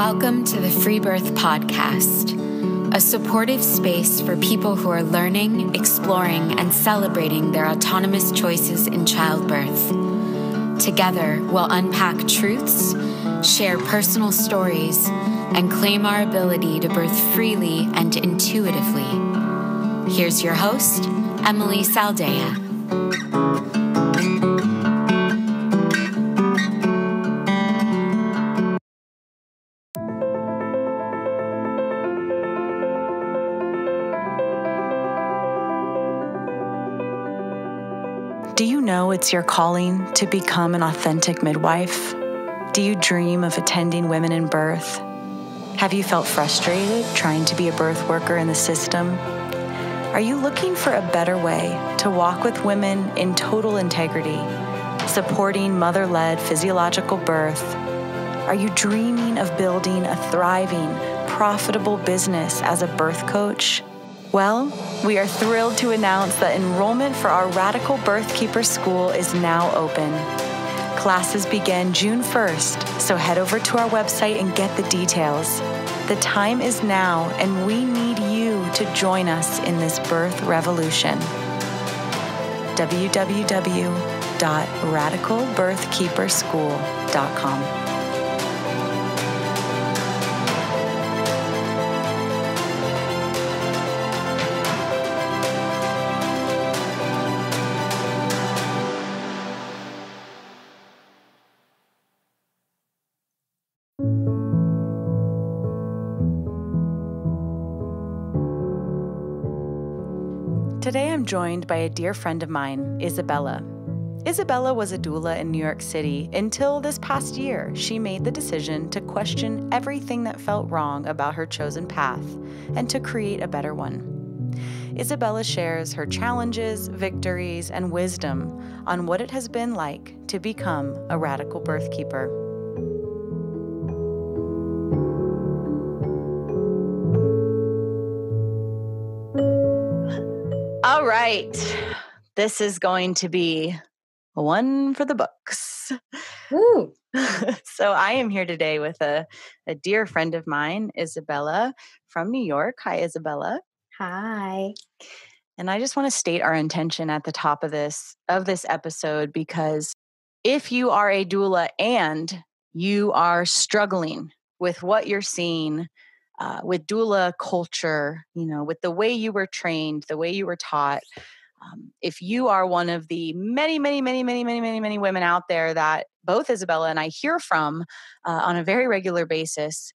Welcome to the Free Birth Podcast, a supportive space for people who are learning, exploring, and celebrating their autonomous choices in childbirth. Together, we'll unpack truths, share personal stories, and claim our ability to birth freely and intuitively. Here's your host, Emily Saldea. Do you know it's your calling to become an authentic midwife? Do you dream of attending women in birth? Have you felt frustrated trying to be a birth worker in the system? Are you looking for a better way to walk with women in total integrity, supporting mother-led physiological birth? Are you dreaming of building a thriving, profitable business as a birth coach? Well, we are thrilled to announce that enrollment for our Radical Birth Keeper School is now open. Classes begin June 1st, so head over to our website and get the details. The time is now, and we need you to join us in this birth revolution. www.radicalbirthkeeperschool.com. Today I'm joined by a dear friend of mine, Isabella. Isabella was a doula in New York City until this past year she made the decision to question everything that felt wrong about her chosen path and to create a better one. Isabella shares her challenges, victories, and wisdom on what it has been like to become a radical birth keeper. All right. This is going to be one for the books. Woo. So I am here today with a dear friend of mine, Isabella from New York. Hi, Isabella. Hi. And I just want to state our intention at the top of this episode, because if you are a doula and you are struggling with what you're seeing with doula culture, with the way you were trained, the way you were taught, if you are one of the many, many, many, many, many, many, many women out there that both Isabella and I hear from on a very regular basis,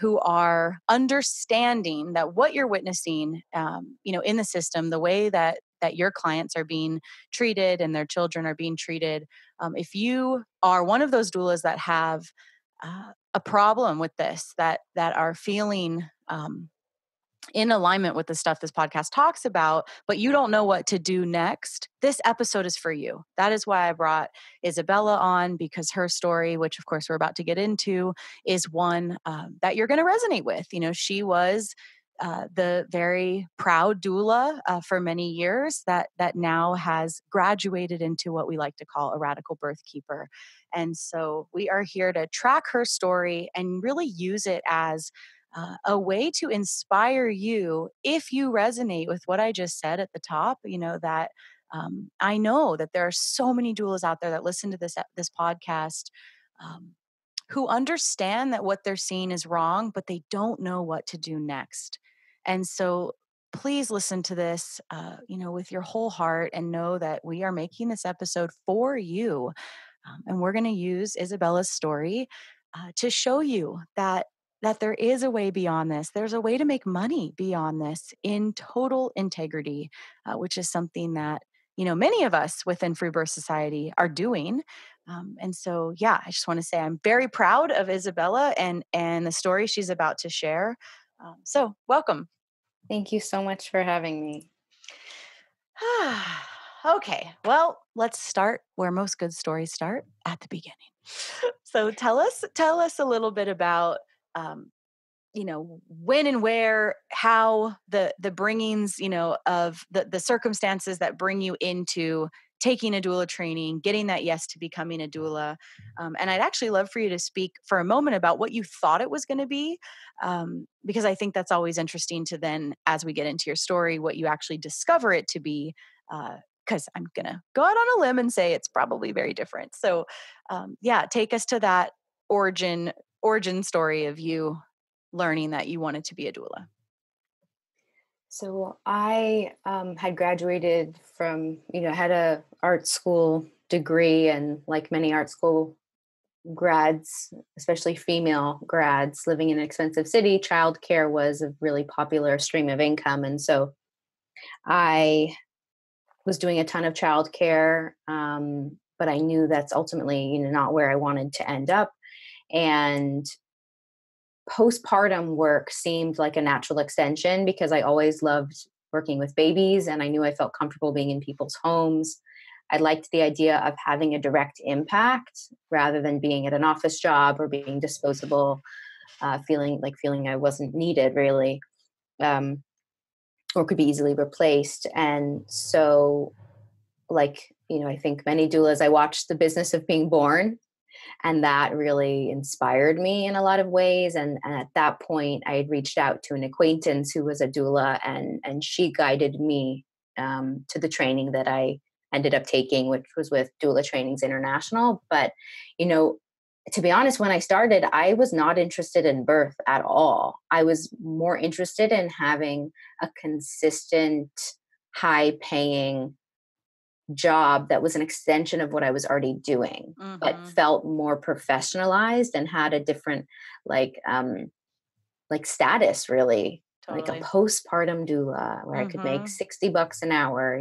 who are understanding that what you're witnessing, in the system, the way that your clients are being treated and their children are being treated, if you are one of those doulas that have a problem with this, that are feeling in alignment with the stuff this podcast talks about, but you don't know what to do next, this episode is for you. That is why I brought Isabella on, because her story, which of course we're about to get into, is one that you're going to resonate with. She was the very proud doula for many years that now has graduated into what we like to call a radical birth keeper. And so we are here to track her story and really use it as a way to inspire you if you resonate with what I just said at the top. That I know that there are so many doulas out there that listen to this podcast who understand that what they're seeing is wrong, but they don't know what to do next. And so please listen to this, with your whole heart, and know that we are making this episode for you. And we're going to use Isabella's story to show you that there is a way beyond this. There's a way to make money beyond this in total integrity, which is something that, many of us within Free Birth Society are doing. And so, I just want to say I'm very proud of Isabella and the story she's about to share. So welcome. Thank you so much for having me. Okay, well, let's start where most good stories start, at the beginning. So tell us a little bit about, when and where, how the bringings, of the circumstances that bring you into taking a doula training, getting that yes to becoming a doula. And I'd actually love for you to speak for a moment about what you thought it was going to be, because I think that's always interesting to then, as we get into your story, what you actually discover it to be. Because I'm going to go out on a limb and say it's probably very different. So take us to that origin story of you learning that you wanted to be a doula. So I had graduated from, had a art school degree, and like many art school grads, especially female grads living in an expensive city, childcare was a really popular stream of income. And so I was doing a ton of childcare, but I knew that's ultimately, not where I wanted to end up. And postpartum work seemed like a natural extension because I always loved working with babies, and I knew I felt comfortable being in people's homes. I liked the idea of having a direct impact rather than being at an office job or being disposable, feeling I wasn't needed really, or could be easily replaced. And so, I think many doulas, I watched The Business of Being Born, and that really inspired me in a lot of ways. And at that point, I had reached out to an acquaintance who was a doula, and she guided me to the training that I ended up taking, which was with Doula Trainings International. But, to be honest, when I started, I was not interested in birth at all. I was more interested in having a consistent, high paying job that was an extension of what I was already doing, but felt more professionalized and had a different like status, really. Totally. Like a postpartum doula where I could make $60 an hour,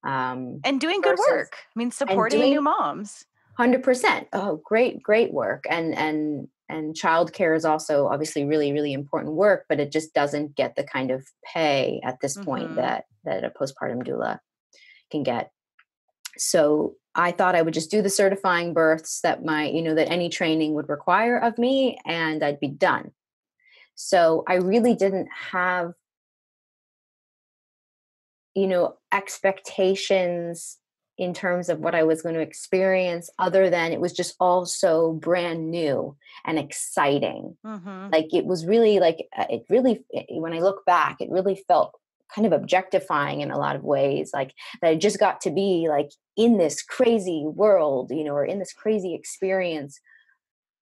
and doing good work. I mean, supporting new moms. 100%. Oh, great work. And childcare is also obviously really, really important work, but it just doesn't get the kind of pay at this point that a postpartum doula can get. So I thought I would just do the certifying births that that any training would require of me, and I'd be done. So I really didn't have, expectations in terms of what I was going to experience, other than it was just all so brand new and exciting. Like it was really when I look back, it really felt kind of objectifying in a lot of ways, like that I just got to be like in this crazy world, or in this crazy experience.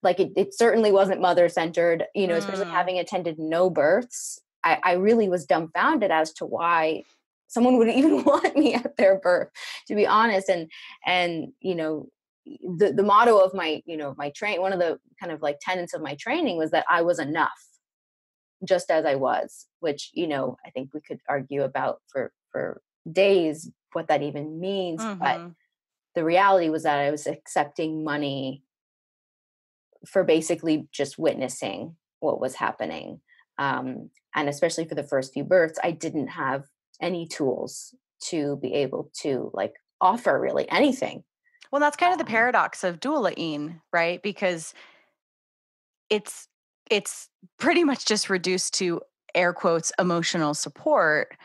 Like it certainly wasn't mother-centered, especially having attended no births. I really was dumbfounded as to why someone would even want me at their birth, to be honest. And the motto of my one of the kind of like tenets of my training was that I was enough just as I was, which, I think we could argue about for days what that even means. But the reality was that I was accepting money for basically just witnessing what was happening. And especially for the first few births, I didn't have any tools to be able to like offer really anything. Well, that's kind of the paradox of doulaing, right? Because it's pretty much just reduced to air quotes emotional support.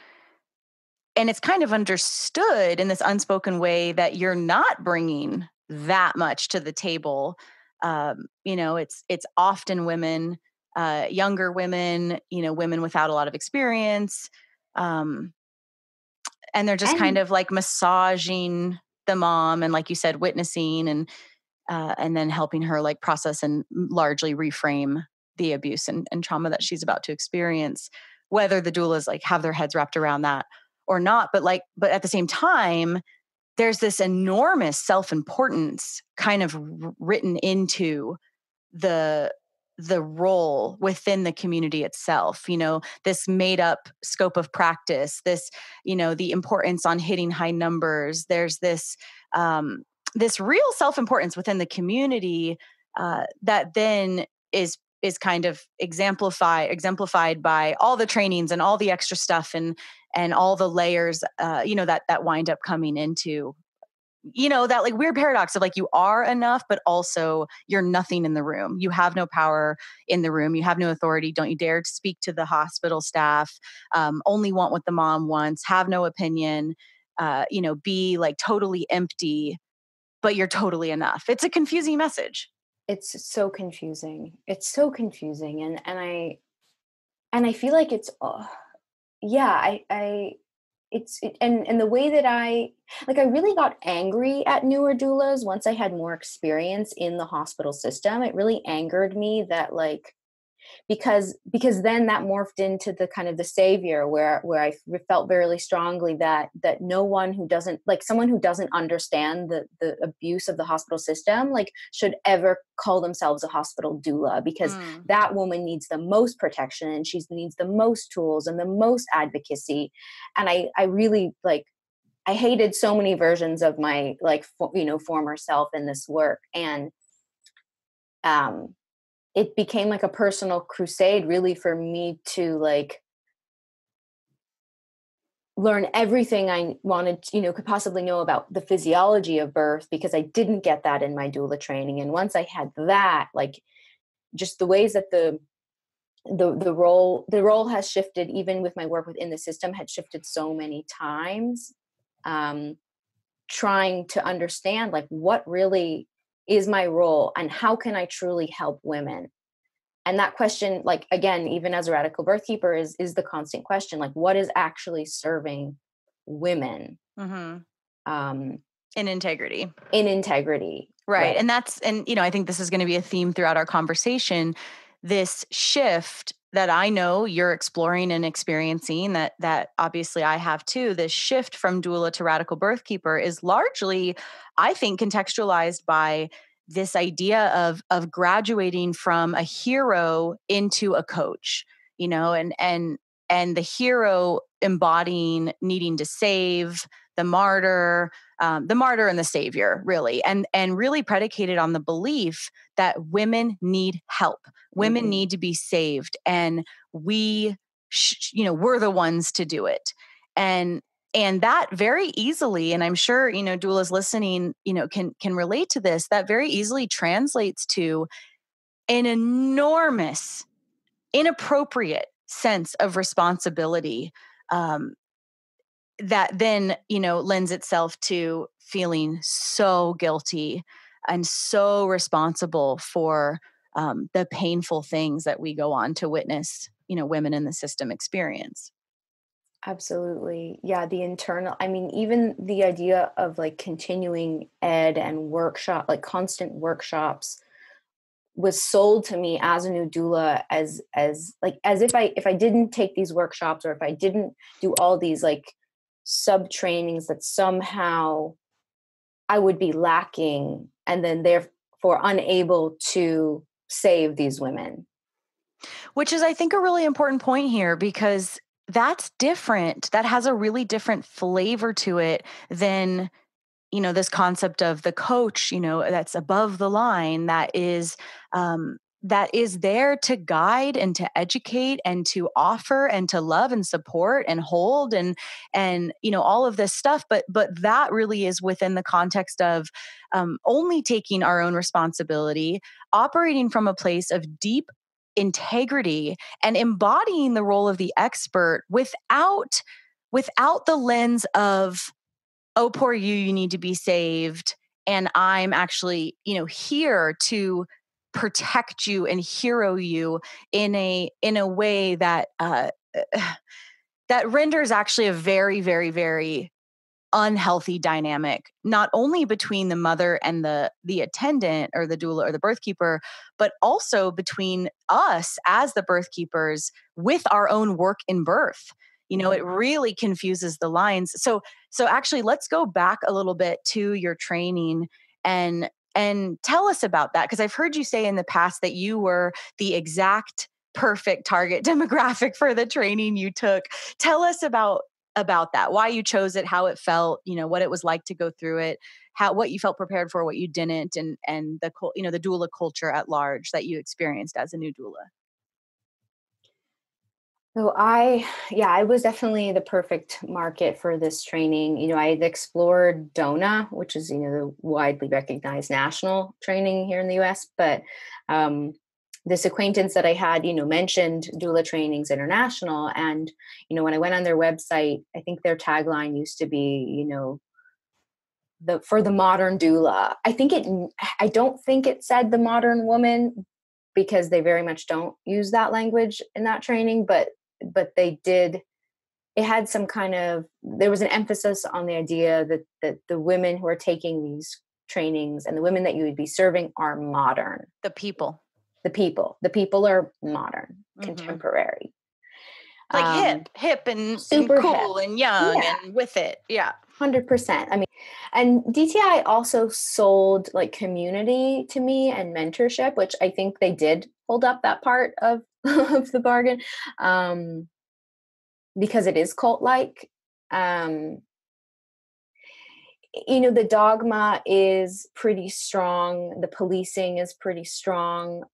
And it's kind of understood in this unspoken way that you're not bringing that much to the table. It's often women, younger women, women without a lot of experience. And they're just kind of like massaging the mom and, like you said, witnessing and then helping her like process and largely reframe the abuse and trauma that she's about to experience, whether the doulas like have their heads wrapped around that or not. But at the same time, there's this enormous self-importance kind of written into the role within the community itself, this made up scope of practice, this, the importance on hitting high numbers. There's this, this real self-importance within the community that then is kind of exemplified by all the trainings and all the extra stuff and all the layers, that wind up coming into, that like weird paradox of like you are enough, but also you're nothing in the room. You have no power in the room. You have no authority. Don't you dare to speak to the hospital staff. Only want what the mom wants. Have no opinion. be like totally empty, but you're totally enough. It's a confusing message. It's so confusing. It's so confusing. And I feel like it's, and the way that I really got angry at newer doulas once I had more experience in the hospital system. It really angered me that because then that morphed into the kind of the savior where I felt very strongly that no one who doesn't, like, someone who doesn't understand the abuse of the hospital system, like, should ever call themselves a hospital doula, because that woman needs the most protection and she needs the most tools and the most advocacy. And I really, like, I hated so many versions of my, like, former self in this work. And it became like a personal crusade, really, for me to, like, learn everything I wanted, could possibly know about the physiology of birth, because I didn't get that in my doula training. And once I had that, like, just the ways that the role has shifted, even with my work within the system, had shifted so many times. Trying to understand, like, what really is my role and how can I truly help women? And that question, like, again, even as a radical birth keeper, is the constant question, like, what is actually serving women? In integrity. Right. And I think this is going to be a theme throughout our conversation. This shift that I know you're exploring and experiencing, that obviously I have too, this shift from doula to radical birth keeper is largely, I think, contextualized by this idea of graduating from a hero into a coach, and the hero embodying needing to save, the martyr and the savior, really, and really predicated on the belief that women need help, women need to be saved, and we're the ones to do it, and that very easily, and I'm sure, doulas listening, can relate to this, that very easily translates to an enormous, inappropriate sense of responsibility, that then, lends itself to feeling so guilty and so responsible for the painful things that we go on to witness, women in the system experience. Absolutely. Yeah. Even the idea of, like, continuing ed and workshop, like constant workshops, was sold to me as a new doula as if I didn't take these workshops, or if I didn't do all these, like, sub trainings, that somehow I would be lacking and then therefore unable to save these women. Which is, I think, a really important point here, because that's different. That has a really different flavor to it than, this concept of the coach, that's above the line, that is there to guide and to educate and to offer and to love and support and hold and all of this stuff. But that really is within the context of only taking our own responsibility, operating from a place of deep integrity, and embodying the role of the expert without the lens of, oh, poor you need to be saved, and I'm actually, here to protect you and hero you in a way that that renders actually a very, very, very unhealthy dynamic, not only between the mother and the attendant or the doula or the birth keeper, but also between us as the birth keepers with our own work in birth. It really confuses the lines. So actually, let's go back a little bit to your training and tell us about that, because I've heard you say in the past that you were the exact perfect target demographic for the training you took. Tell us about that, why you chose it, how it felt, what it was like to go through it, what you felt prepared for, what you didn't, and the the doula culture at large that you experienced as a new doula. So I was definitely the perfect market for this training. I had explored DONA, which is, the widely recognized national training here in the US, but this acquaintance that I had, mentioned Doula Trainings International. And, when I went on their website, I think their tagline used to be, for the modern doula. I don't think it said the modern woman, because they very much don't use that language in that training, but they did. It had some kind of, there was an emphasis on the idea that the women who are taking these trainings and the women that you would be serving are modern. The people are modern, contemporary. Like hip and super cool hip. and young and with it. Yeah. 100%. I mean, and DTI also sold like community to me and mentorship, which I think they did hold up that part of, of the bargain. Because it is cult-like. The dogma is pretty strong. The policing is pretty strong,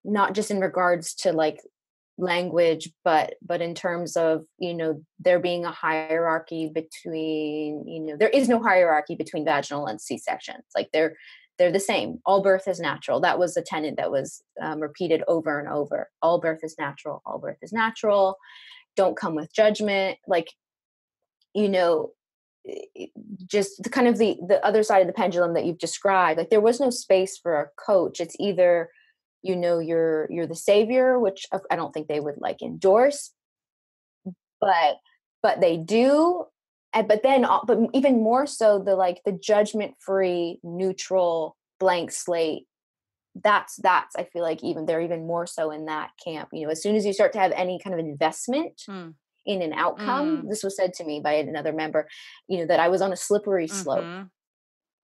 not just in regards to like language, but in terms of, there being a hierarchy between, there is no hierarchy between vaginal and C-sections. Like they're the same. All birth is natural. That was a tenet that was repeated over and over. All birth is natural. All birth is natural. Don't come with judgment. Like, just the kind of the other side of the pendulum that you've described. Like there was no space for a coach. It's either, you're the savior, which I don't think they would like endorse, but they do. But even more so, the judgment-free, neutral, blank slate. That's I feel like they're even more so in that camp. As soon as you start to have any kind of investment in an outcome, this was said to me by another member, that I was on a slippery slope.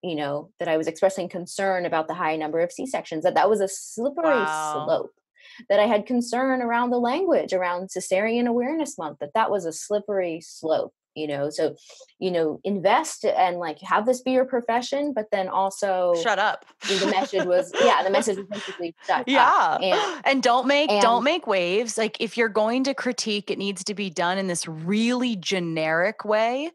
That I was expressing concern about the high number of C-sections, that was a slippery slope, that I had concern around the language around Cesarean Awareness Month, that was a slippery slope. So, invest and like have this be your profession, but then also shut up. The message was basically shut up. And don't make waves. Like if you're going to critique, it needs to be done in this really generic way,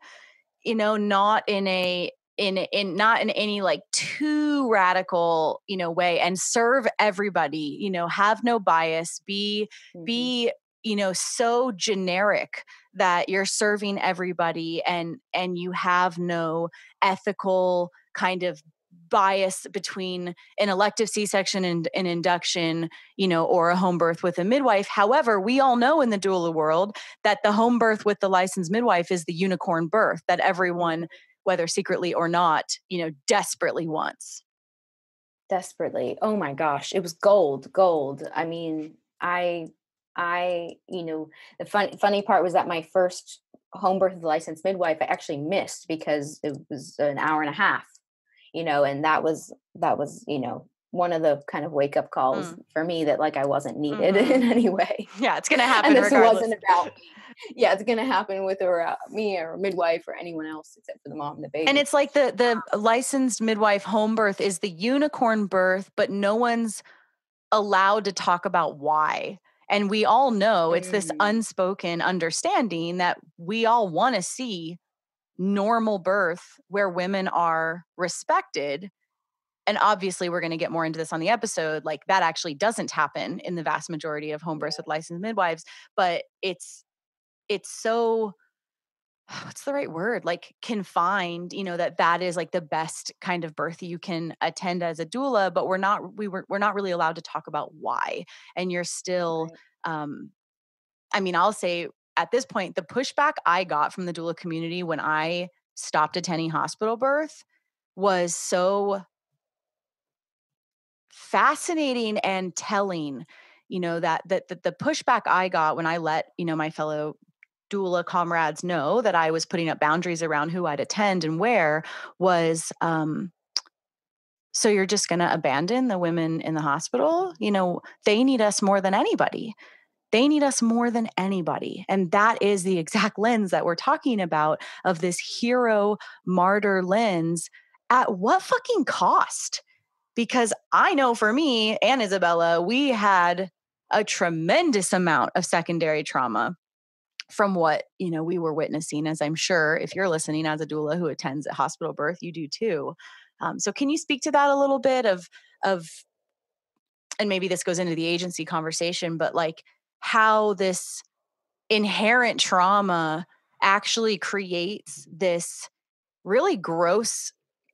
not in any like too radical, way, and serve everybody, have no bias, be so generic that you're serving everybody and you have no ethical kind of bias between an elective C-section and an induction, or a home birth with a midwife. However, we all know in the doula world that the home birth with the licensed midwife is the unicorn birth that everyone, whether secretly or not, desperately wants. Desperately. Oh my gosh. It was gold. I mean, the funny part was that my first home birth with a licensed midwife, I actually missed because it was an hour and a half, and that was, one of the kind of wake up calls for me that like I wasn't needed in any way. Yeah. It's going to happen. And this regardless. wasn't about it's going to happen with or me or a midwife or anyone else except for the mom and the baby. And it's like the licensed midwife home birth is the unicorn birth, but no one's allowed to talk about why. And we all know it's this unspoken understanding that we all want to see normal birth where women are respected. And obviously we're going to get more into this on the episode. Like that actually doesn't happen in the vast majority of home births with licensed midwives, but it's so, what's the right word? Like confined, that is like the best kind of birth you can attend as a doula, but we're not really allowed to talk about why. And you're still, I'll say at this point, the pushback I got from the doula community when I stopped attending hospital birth was so fascinating and telling, that the pushback I got when I let, my fellow doula comrades know that I was putting up boundaries around who I'd attend and where was, so you're just going to abandon the women in the hospital? They need us more than anybody. And that is the exact lens that we're talking about, of this hero martyr lens. At what fucking cost? Because I know for me and Isabella, we had a tremendous amount of secondary trauma from what, we were witnessing, as I'm sure if you're listening as a doula who attends a hospital birth, you do too. So can you speak to that a little bit of and maybe this goes into the agency conversation, but like how this inherent trauma actually creates this really gross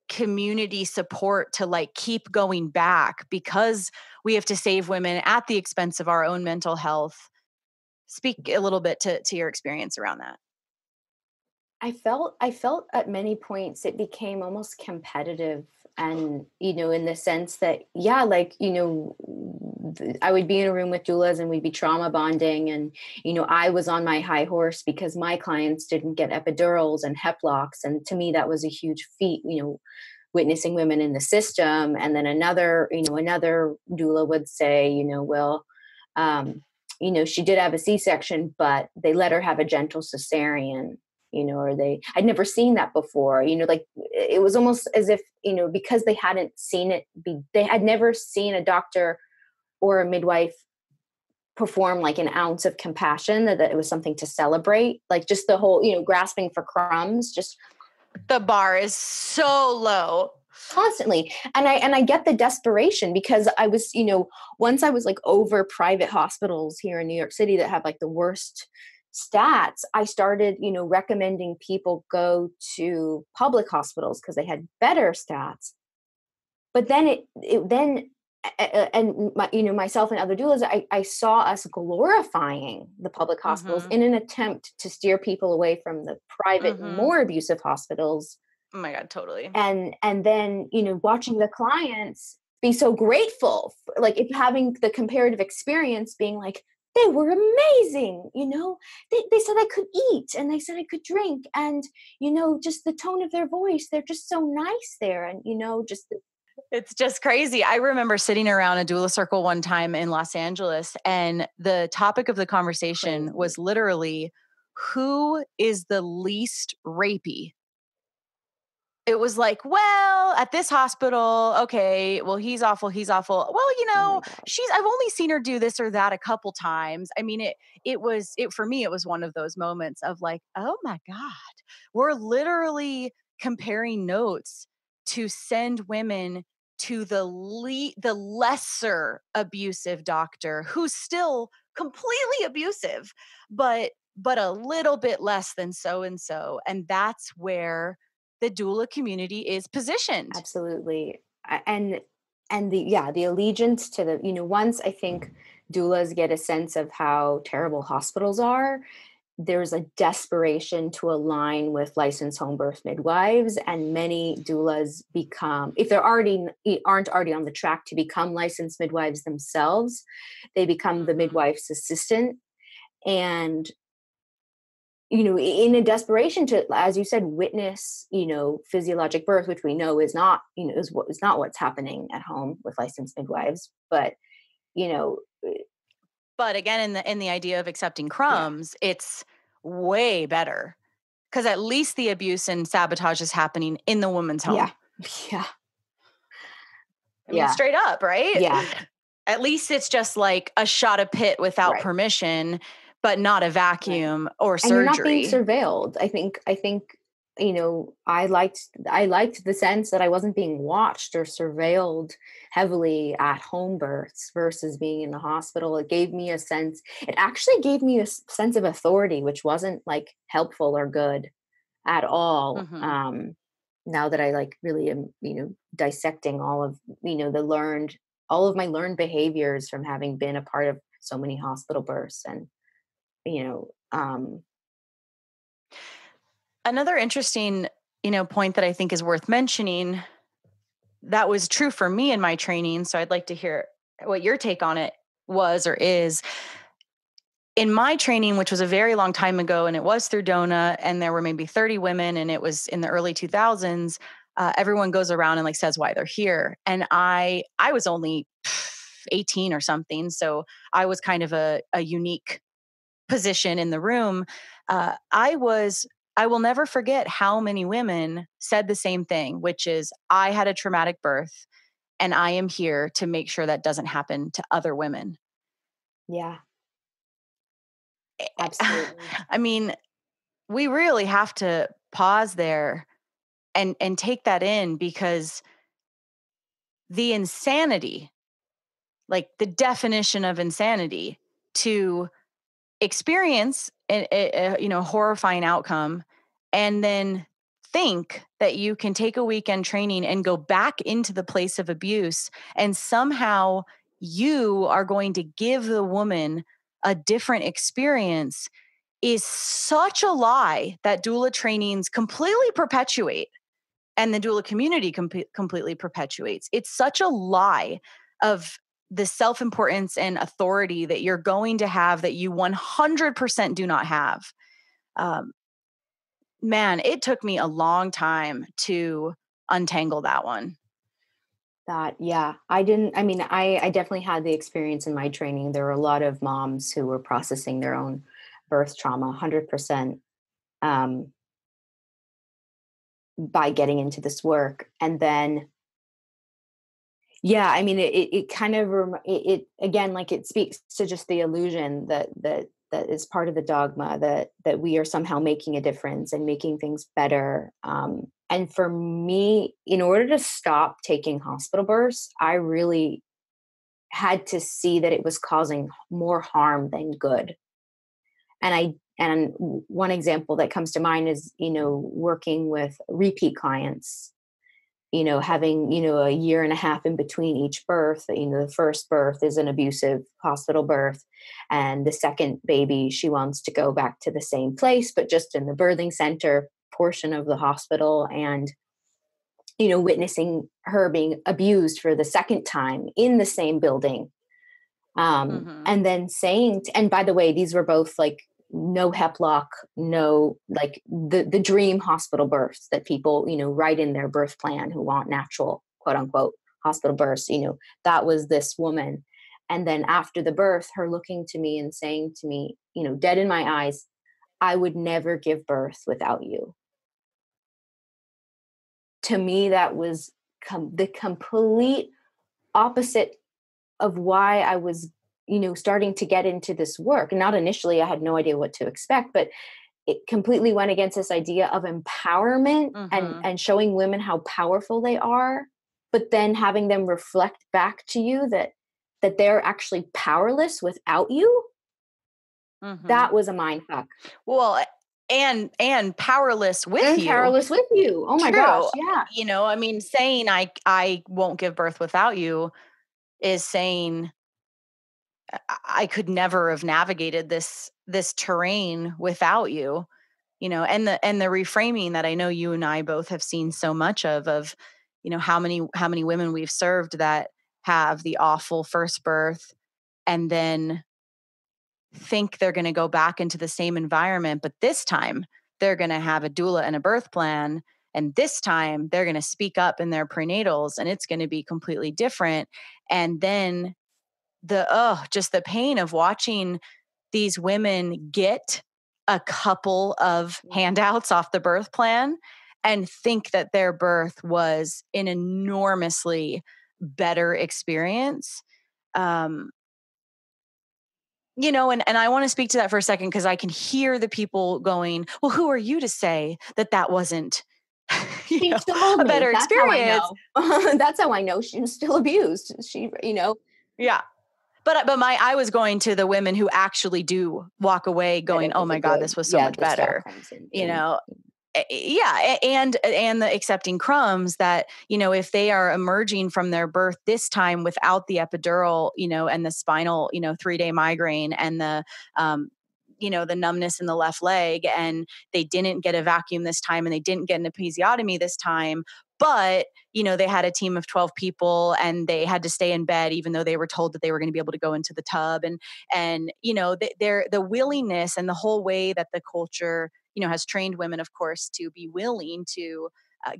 community support to like keep going back because we have to save women at the expense of our own mental health. Speak a little bit to your experience around that. I felt at many points it became almost competitive, and in the sense that I would be in a room with doulas and we'd be trauma bonding, and I was on my high horse because my clients didn't get epidurals and hep locks, and to me that was a huge feat, witnessing women in the system. And then another doula would say, she did have a C-section, but they let her have a gentle cesarean, I'd never seen that before, like it was almost as if, because they hadn't seen it they had never seen a doctor or a midwife perform like an ounce of compassion, that it was something to celebrate, like just the whole, grasping for crumbs, just the bar is so low constantly. And I get the desperation, because I was, once I was like over private hospitals here in New York City that have like the worst stats, I started, recommending people go to public hospitals because they had better stats. But then myself and other doulas, I saw us glorifying the public hospitals in an attempt to steer people away from the private, more abusive hospitals. Oh my God, totally. And then, watching the clients be so grateful, like if having the comparative experience being like, they were amazing, they said I could eat and they said I could drink, and, just the tone of their voice, they're just so nice there. And, it's just crazy. I remember sitting around a doula circle one time in Los Angeles, and the topic of the conversation was literally, who is the least rapey? It was like, well, at this hospital, okay, well, he's awful. Well, I've only seen her do this or that a couple times. I mean, for me, it was one of those moments of like, oh my God, we're literally comparing notes to send women to the lesser abusive doctor, who's still completely abusive, but a little bit less than so-and-so. And that's where the doula community is positioned. Absolutely. And the allegiance to the, once I think doulas get a sense of how terrible hospitals are, there's a desperation to align with licensed home birth midwives, and many doulas become, if they aren't already on the track to become licensed midwives themselves, they become the midwife's assistant. And in a desperation to, as you said, witness, physiologic birth, which we know is not, is not what's happening at home with licensed midwives. But, but again, in the idea of accepting crumbs, it's way better, because at least the abuse and sabotage is happening in the woman's home. Yeah. I mean, straight up, right? Yeah. At least it's just like a shot of pit without permission, but not a vacuum or surgery. And you're not being surveilled. I think, I liked the sense that I wasn't being watched or surveilled heavily at home births versus being in the hospital. It actually gave me a sense of authority, which wasn't like helpful or good at all. Now that I like really am, dissecting all of, all of my learned behaviors from having been a part of so many hospital births. And, another interesting, point that I think is worth mentioning that was true for me in my training, so I'd like to hear what your take on it was or is. In my training, which was a very long time ago, and it was through DONA, and there were maybe 30 women, and it was in the early 2000s, everyone goes around and like says why they're here. And I was only 18 or something, so I was kind of a unique position in the room. I will never forget how many women said the same thing, which is, I had a traumatic birth and I am here to make sure that doesn't happen to other women. Yeah. Absolutely. I mean, we really have to pause there and take that in, because the insanity like the definition of insanity, to experience a horrifying outcome and then think that you can take a weekend training and go back into the place of abuse and somehow you are going to give the woman a different experience is such a lie that doula trainings completely perpetuate and the doula community completely perpetuates. It's such a lie of the self-importance and authority that you're going to have that you 100% do not have. Man, it took me a long time to untangle that one. I definitely had the experience in my training. There were a lot of moms who were processing their own birth trauma 100% by getting into this work. And then, it kind of, again, like it speaks to just the illusion that is part of the dogma that we are somehow making a difference and making things better. And for me, in order to stop taking hospital births, I really had to see that it was causing more harm than good. And one example that comes to mind is, working with repeat clients, having, a year and a half in between each birth. The first birth is an abusive hospital birth. And the second baby, she wants to go back to the same place, but just in the birthing center portion of the hospital. And, witnessing her being abused for the second time in the same building. And then saying, and by the way, these were both like no Heplock, no, like the dream hospital births that people, write in their birth plan who want natural, quote unquote, hospital births. That was this woman. And then after the birth, her looking to me and saying to me, dead in my eyes, I would never give birth without you. To me, that was the complete opposite of why I was, starting to get into this work. Not initially, I had no idea what to expect, but it completely went against this idea of empowerment and showing women how powerful they are, but then having them reflect back to you that they're actually powerless without you. That was a mind fuck. Well, and powerless with you. Powerless with you. Oh my gosh. Yeah. Saying I won't give birth without you is saying I could never have navigated this terrain without you, and the reframing that I know you and I both have seen so much of, how many women we've served that have the awful first birth and then think they're going to go back into the same environment, but this time they're going to have a doula and a birth plan. And this time they're going to speak up in their prenatals and it's going to be completely different. And then just the pain of watching these women get a couple of handouts off the birth plan and think that their birth was an enormously better experience. And I want to speak to that for a second because I can hear the people going, well, who are you to say that wasn't a better experience? That's how I know she was still abused. Yeah. But I was going to the women who actually do walk away going, oh my God, this was so much better. Yeah. And the accepting crumbs that, if they are emerging from their birth this time without the epidural, and the spinal, 3-day migraine and the numbness in the left leg, and they didn't get a vacuum this time and they didn't get an episiotomy this time, but, they had a team of 12 people and they had to stay in bed, even though they were told that they were going to be able to go into the tub. And the willingness and the whole way that the culture, has trained women, of course, to be willing to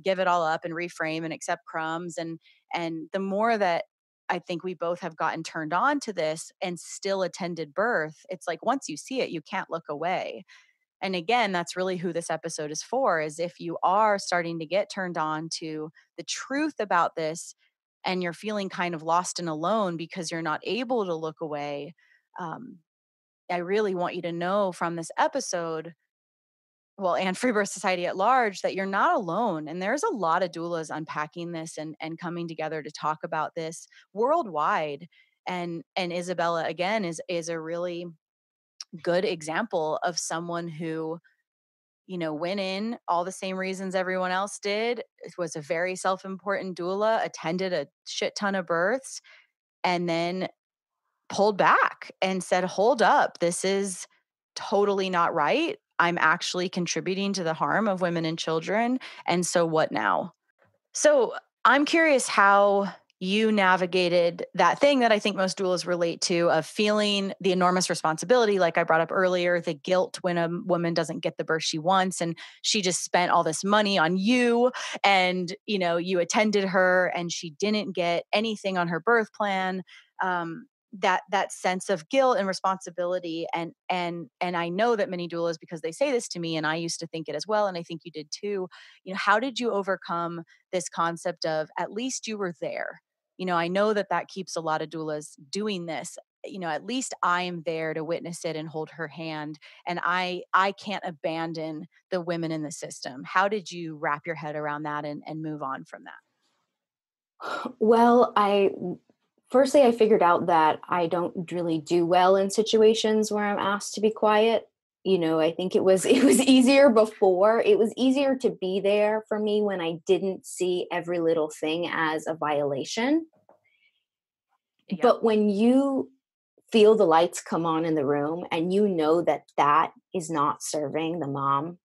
give it all up and reframe and accept crumbs. And the more that I think we both have gotten turned on to this and still attended birth, it's like, once you see it, you can't look away. And again, that's really who this episode is for, is if you are starting to get turned on to the truth about this and you're feeling kind of lost and alone because you're not able to look away, I really want you to know from this episode, and Free Birth Society at large, that you're not alone. And there's a lot of doulas unpacking this and coming together to talk about this worldwide. And Isabella, again, is a really good example of someone who, went in all the same reasons everyone else did. It was a very self-important doula, attended a shit ton of births, and then pulled back and said, hold up, this is totally not right. I'm actually contributing to the harm of women and children. And so what now? So I'm curious how you navigated that thing that I think most doulas relate to, of feeling the enormous responsibility, like I brought up earlier, the guilt when a woman doesn't get the birth she wants and she just spent all this money on you, and you attended her and she didn't get anything on her birth plan. That sense of guilt and responsibility, and I know that many doulas, because they say this to me, and I used to think it as well, and I think you did too. How did you overcome this concept of, at least you were there? I know that keeps a lot of doulas doing this. At least I am there to witness it and hold her hand, and I can't abandon the women in the system. How did you wrap your head around that and move on from that? Well, firstly, I figured out that I don't really do well in situations where I'm asked to be quiet. I think it was easier before. It was easier to be there for me when I didn't see every little thing as a violation. Yep. But when you feel the lights come on in the room and that is not serving the mom,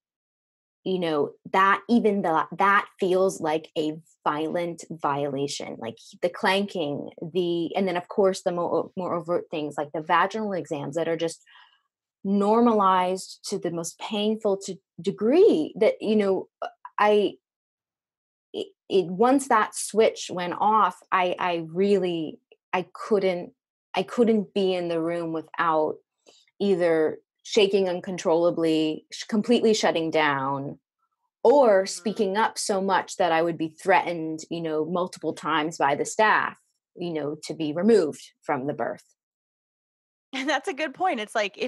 that feels like a violent violation, like the clanking, and then of course the more overt things like the vaginal exams that are just normalized to the most painful degree that, once that switch went off, I couldn't be in the room without either shaking uncontrollably, completely shutting down, or speaking up so much that I would be threatened, multiple times by the staff, to be removed from the birth. And that's a good point. It's like,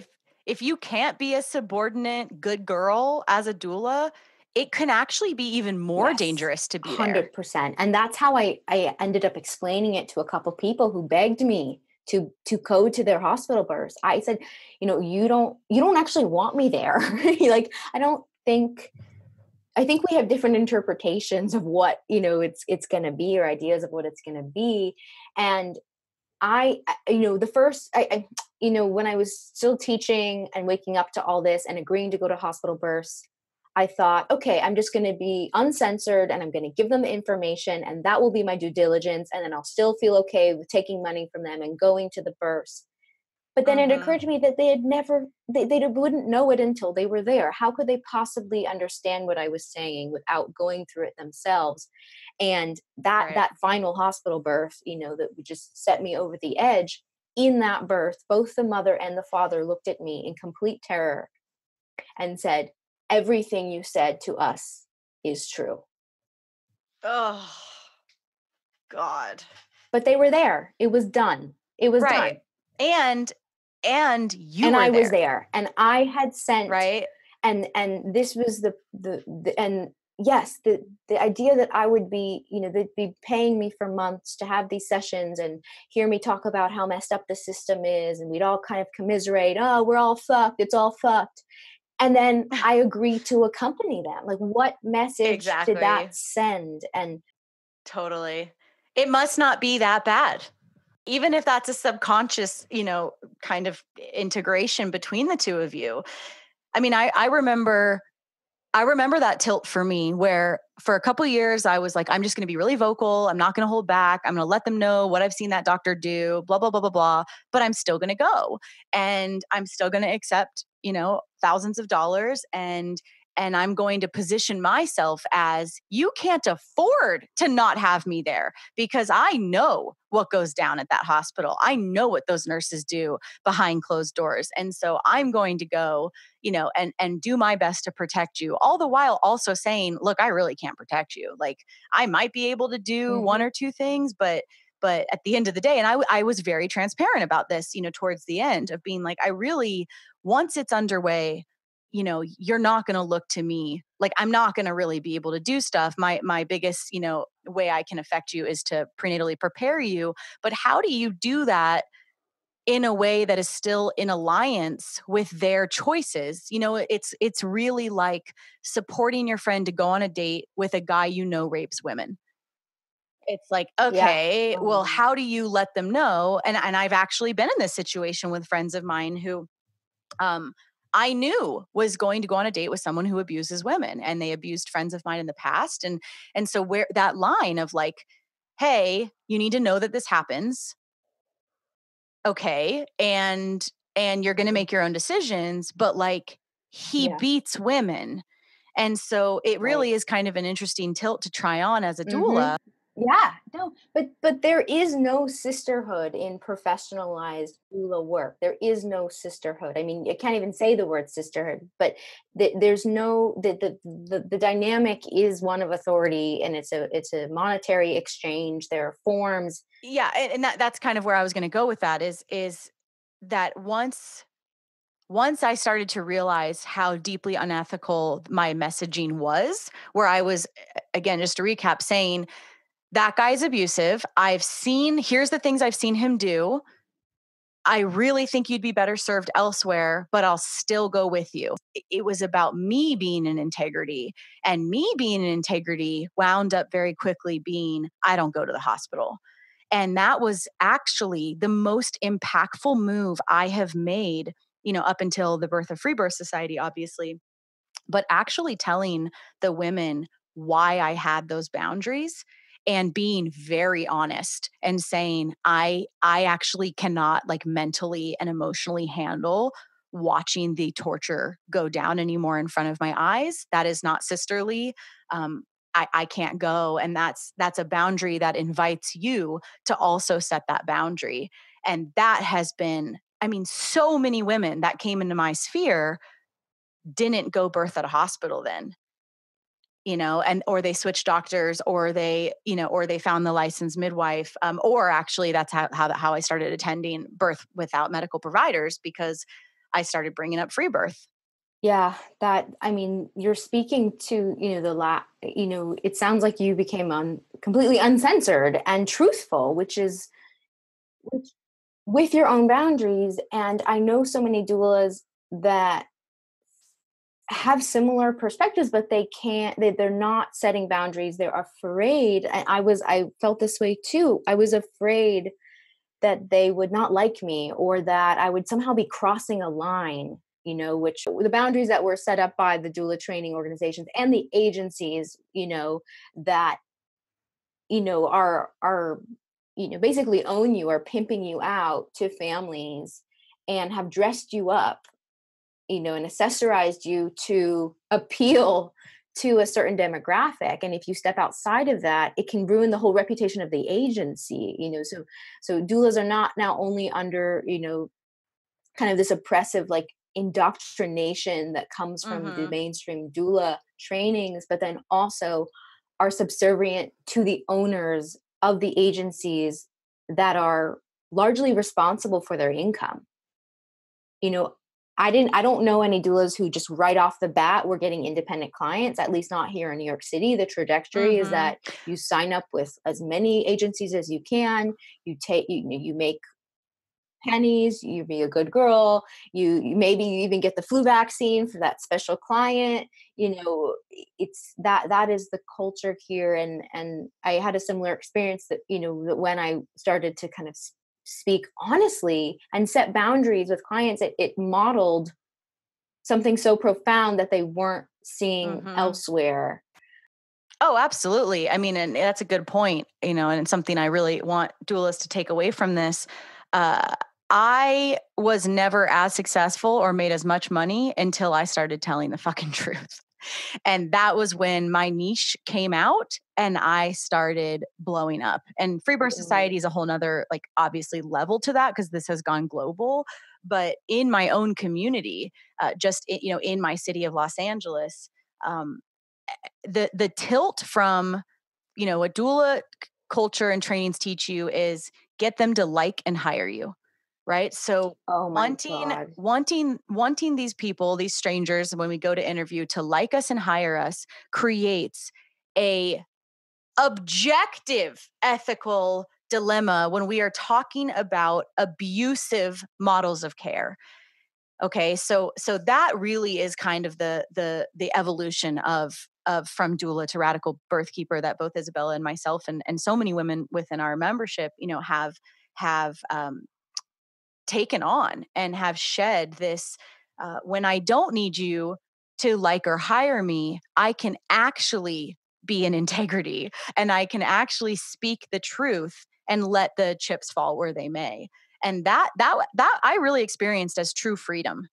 if you can't be a subordinate good girl as a doula, it can actually be even more dangerous to be 100%. 100%. And that's how I ended up explaining it to a couple people who begged me to go to their hospital births. I said, you don't actually want me there. Like, I think we have different interpretations of what, it's going to be, or ideas of what it's going to be. And when I was still teaching and waking up to all this and agreeing to go to hospital births, I thought, okay, I'm just going to be uncensored and I'm going to give them the information, and that will be my due diligence. And then I'll still feel okay with taking money from them and going to the births. But then it occurred to me that they wouldn't know it until they were there. How could they possibly understand what I was saying without going through it themselves? And that final hospital birth, that would just set me over the edge. In that birth, both the mother and the father looked at me in complete terror and said, "Everything you said to us is true." Oh, God. But they were there. It was done. It was done. And you and were I there. was there, and I had sent and this was the and yes, the idea that I would be, they'd be paying me for months to have these sessions and hear me talk about how messed up the system is, and we'd all kind of commiserate, oh, we're all fucked, it's all fucked. And then I agreed to accompany them. Like, what message did that send? And totally. It must not be that bad. Even if that's a subconscious, kind of integration between the two of you. I mean, I remember that tilt for me, where for a couple of years I was like, I'm just going to be really vocal. I'm not going to hold back. I'm going to let them know what I've seen that doctor do, blah, blah, blah, blah, blah. But I'm still going to go, and I'm still going to accept, thousands of dollars, and I'm going to position myself as, you can't afford to not have me there, because I know what goes down at that hospital. I know what those nurses do behind closed doors. And so I'm going to go, and do my best to protect you, all the while also saying, look, I really can't protect you. Like, I might be able to do one or two things, but at the end of the day, and I was very transparent about this, towards the end, of being like, I really, once it's underway, you're not going to look to me. Like, I'm not going to really be able to do stuff. My biggest, way I can affect you is to prenatally prepare you. But how do you do that in a way that is still in alliance with their choices? It's really like supporting your friend to go on a date with a guy rapes women. It's like, Yeah. okay, well, how do you let them know? And I've actually been in this situation with friends of mine who I knew was going to go on a date with someone who abuses women, and they abused friends of mine in the past. And so where that line of like, hey, you need to know that this happens. Okay. And you're going to make your own decisions, but like, he Yeah. beats women. And so it really Right. is kind of an interesting tilt to try on as a Mm-hmm. doula. Yeah, no, but there is no sisterhood in professionalized doula work. There is no sisterhood. I mean, you can't even say the word sisterhood, but there's no the dynamic is one of authority, and it's a monetary exchange. There are forms. Yeah, and that's kind of where I was going to go with that is that once I started to realize how deeply unethical my messaging was, where I was, again, just to recap, saying that guy's abusive. Here's the things I've seen him do. I really think you'd be better served elsewhere, but I'll still go with you. It was about me being in integrity, and me being in integrity wound up very quickly being, I don't go to the hospital. And that was actually the most impactful move I have made, up until the birth of Free Birth Society, obviously, but actually telling the women why I had those boundaries and being very honest and saying, I actually cannot like mentally and emotionally handle watching the torture go down anymore in front of my eyes. That is not sisterly. I can't go. And that's a boundary that invites you to also set that boundary. And that has been, so many women that came into my sphere didn't go birth at a hospital then, or they switched doctors, or they found the licensed midwife, or actually that's how I started attending birth without medical providers, because I started bringing up free birth. Yeah, you're speaking to, it sounds like you became completely uncensored and truthful, which with your own boundaries. And I know so many doulas that have similar perspectives, but they're not setting boundaries. They're afraid. And I felt this way too. I was afraid that they would not like me, or that I would somehow be crossing a line, which the boundaries that were set up by the doula training organizations and the agencies, that, are, basically own you, or pimping you out to families, and have dressed you up, and accessorized you to appeal to a certain demographic. And if you step outside of that, it can ruin the whole reputation of the agency. So doulas are not now only under, kind of this oppressive like indoctrination that comes from the mainstream doula trainings, but then also are subservient to the owners of the agencies that are largely responsible for their income. I don't know any doulas who just right off the bat were getting independent clients, at least not here in New York City. The trajectory is that you sign up with as many agencies as you can. You make pennies, you be a good girl, you maybe even get the flu vaccine for that special client. It's that is the culture here. And I had a similar experience that, that when I started to kind of speak honestly and set boundaries with clients, it modeled something so profound that they weren't seeing elsewhere. Oh, absolutely. And that's a good point, and it's something I really want doulas to take away from this. I was never as successful or made as much money until I started telling the fucking truth. And that was when my niche came out and I started blowing up. And Free Birth Society is a whole nother, like, obviously level to that, because this has gone global. But in my own community, in my city of Los Angeles, the tilt from, what doula culture and trainings teach you is get them to like and hire you. right? So Oh my God. wanting these people, these strangers, when we go to interview, to like us and hire us creates a objective ethical dilemma when we are talking about abusive models of care. Okay, so that really is kind of the evolution of from doula to radical birth keeper that both Isabella and myself and so many women within our membership, have taken on and have shed this. When I don't need you to like or hire me, I can actually be in integrity and I can actually speak the truth and let the chips fall where they may. And that I really experienced as true freedom.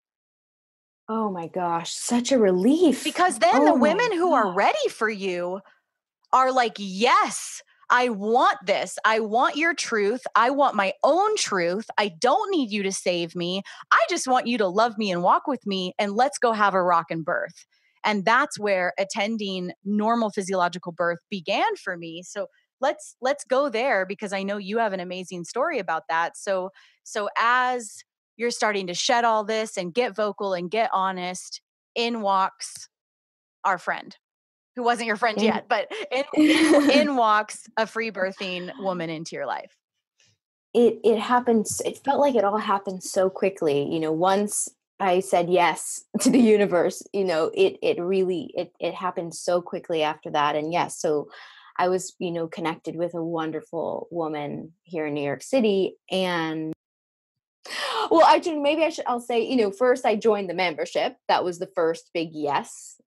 Oh my gosh, such a relief. Because then Oh the my women who are ready for you are like, yes, I want this. I want your truth. I want my own truth. I don't need you to save me. I just want you to love me and walk with me, and let's go have a rockin' birth. And that's where attending normal physiological birth began for me. So let's go there, because I know you have an amazing story about that. So as you're starting to shed all this and get vocal and get honest, in walks our friend, who wasn't your friend yet, but in walks a free birthing woman into your life. It happens. It felt like it all happened so quickly. Once I said yes to the universe, it happened so quickly after that. And yes, so I was, connected with a wonderful woman here in New York City. And well, actually, I'll say, first I joined the membership. That was the first big yes,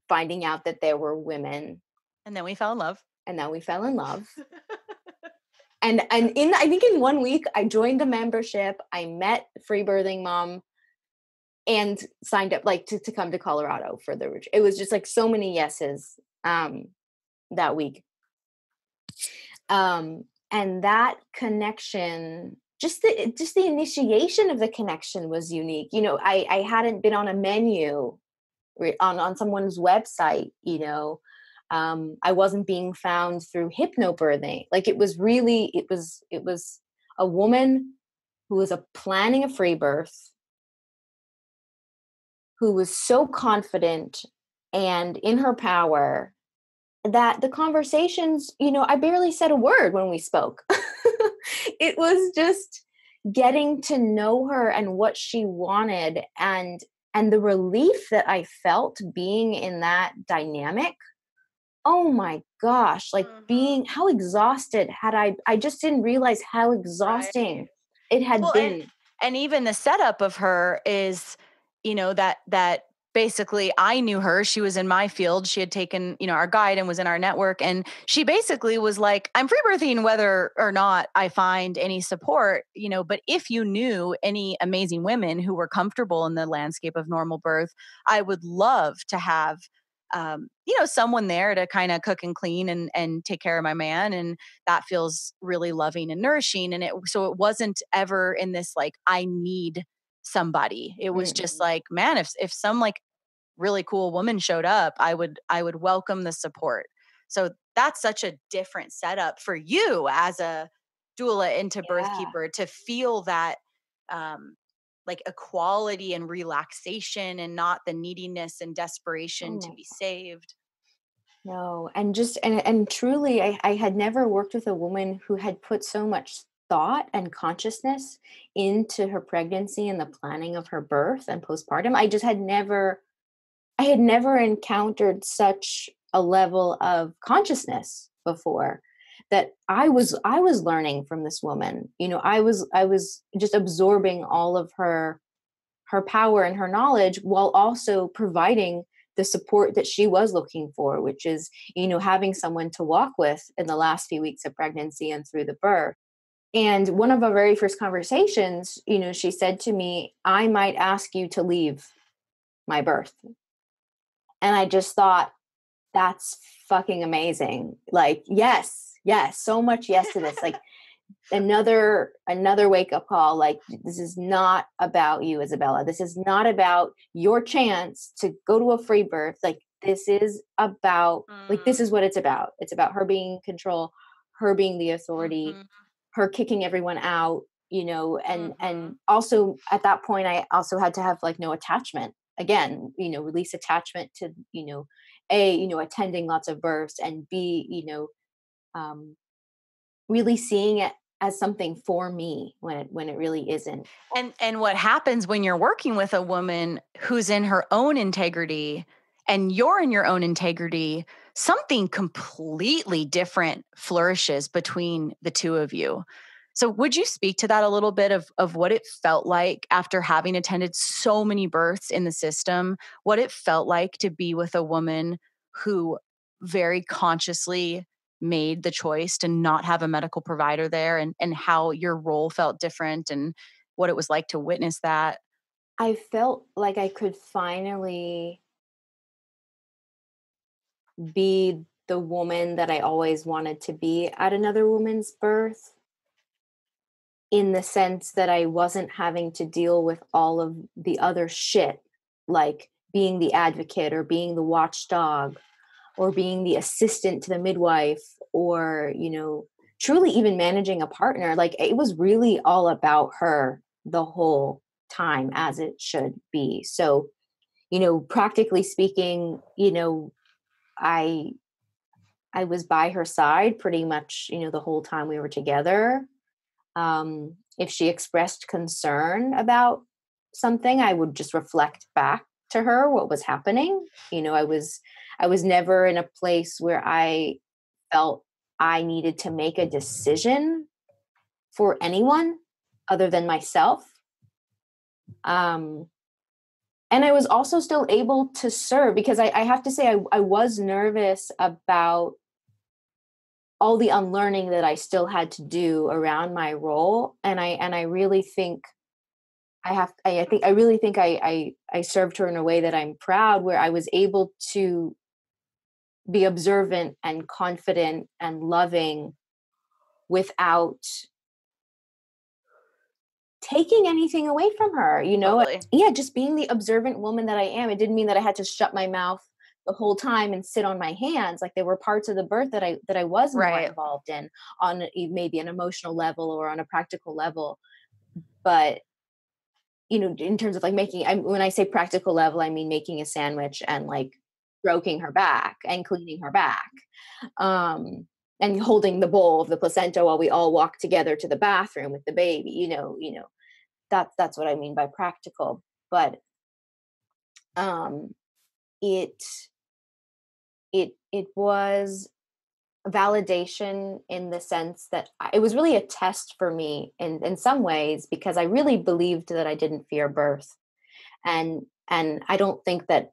finding out that there were women. And then we fell in love. And then we fell in love. And I think in 1 week, I joined the membership. I met Free Birthing Mom and signed up to come to Colorado for the retreat. It was just like so many yeses that week. And that connection, just the initiation of the connection was unique. I hadn't been on a menu on someone's website, I wasn't being found through hypnobirthing. Like it was a woman who was planning a free birth, who was so confident and in her power that the conversations, I barely said a word when we spoke. It was just getting to know her and what she wanted, and the relief that I felt being in that dynamic. Oh my gosh, like being how exhausted I just didn't realize how exhausting it had been. And even the setup of her is, that basically I knew her. She was in my field. She had taken, our guide and was in our network. And she basically was like, I'm free birthing whether or not I find any support, but if you knew any amazing women who were comfortable in the landscape of normal birth, I would love to have someone there to kind of cook and clean and take care of my man. And that feels really loving and nourishing. And so it wasn't ever in this, like, I need somebody. It was just like, man, if some like really cool woman showed up, I would welcome the support. So that's such a different setup for you as a doula into birthkeeper, to feel that, like equality and relaxation, and not the neediness and desperation to be saved. No. And just, and truly, I had never worked with a woman who had put so much thought and consciousness into her pregnancy and the planning of her birth and postpartum. I had never encountered such a level of consciousness before, that I was learning from this woman. I was just absorbing all of her power and her knowledge, while also providing the support that she was looking for, which is, having someone to walk with in the last few weeks of pregnancy and through the birth. And one of our very first conversations, she said to me, I might ask you to leave my birth. And I just thought, that's fucking amazing. Like, yes, so much yes to this. Like, another wake up call. Like, this is not about you, Isabella. This is not about your chance to go to a free birth. Like, this is about, like, this is what it's about. It's about her being in control, her being the authority, her kicking everyone out, and also at that point, I also had to have like no attachment again, release attachment to, attending lots of births, and B, um, really seeing it as something for me when it really isn't. And what happens when you're working with a woman who's in her own integrity and you're in your own integrity, something completely different flourishes between the two of you. So would you speak to that a little bit of what it felt like after having attended so many births in the system, what it felt like to be with a woman who very consciously made the choice to not have a medical provider there, and how your role felt different and what it was like to witness that? I felt like I could finally be the woman that I always wanted to be at another woman's birth, in the sense that I wasn't having to deal with all of the other shit, like being the advocate or being the watchdog or being the assistant to the midwife, or, truly even managing a partner. Like, it was really all about her the whole time, as it should be. So, practically speaking, I I was by her side pretty much, the whole time we were together. If she expressed concern about something, I would just reflect back to her what was happening. I was never in a place where I felt I needed to make a decision for anyone other than myself. Um, and I was also still able to serve, because I have to say I was nervous about all the unlearning that I still had to do around my role. And I really think I really think I served her in a way that I'm proud, where I was able to be observant and confident and loving without taking anything away from her, Totally. Yeah, just being the observant woman that I am. It didn't mean that I had to shut my mouth the whole time and sit on my hands. Like, there were parts of the birth that I was more Right. involved in, on maybe an emotional level or on a practical level. But in terms of like when I say practical level, I mean making a sandwich and like stroking her back and cleaning her back, and holding the bowl of the placenta while we all walk together to the bathroom with the baby. That's what I mean by practical. But um, it it was a validation, in the sense that it was really a test for me in some ways, because I really believed that I didn't fear birth, and I don't think that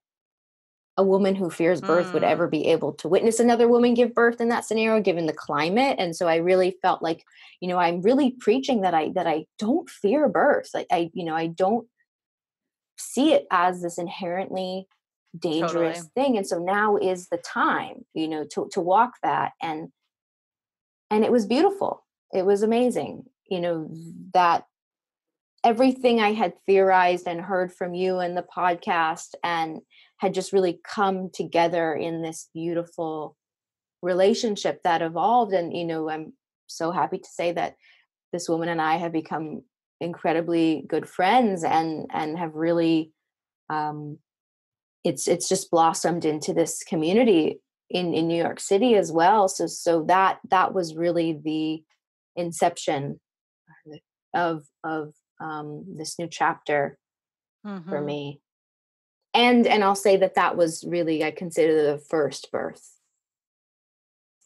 a woman who fears birth would ever be able to witness another woman give birth in that scenario, given the climate. And so I really felt like, I'm really preaching that I don't fear birth. Like, I don't see it as this inherently dangerous Totally. thing. And so now is the time, to walk that. And it was beautiful. It was amazing, that everything I had theorized and heard from you in the podcast, and had just really come together in this beautiful relationship that evolved. And, I'm so happy to say that this woman and I have become incredibly good friends, and have really, it's just blossomed into this community in New York City as well. So that was really the inception of this new chapter for me. And I'll say that was really, I consider, the first birth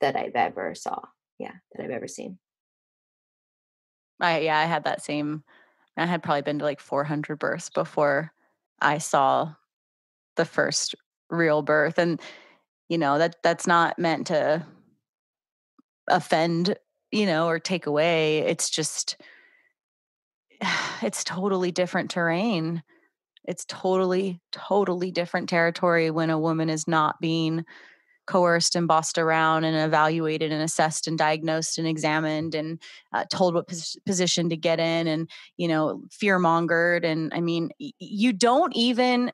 that I've ever saw. Yeah, that I've ever seen. I had that same. I had probably been to like 400 births before I saw the first real birth, and that's not meant to offend, or take away. It's just, it's totally different terrain. It's totally, totally different territory when a woman is not being coerced and bossed around and evaluated and assessed and diagnosed and examined and told what position to get in, and fear mongered. And I mean, you don't even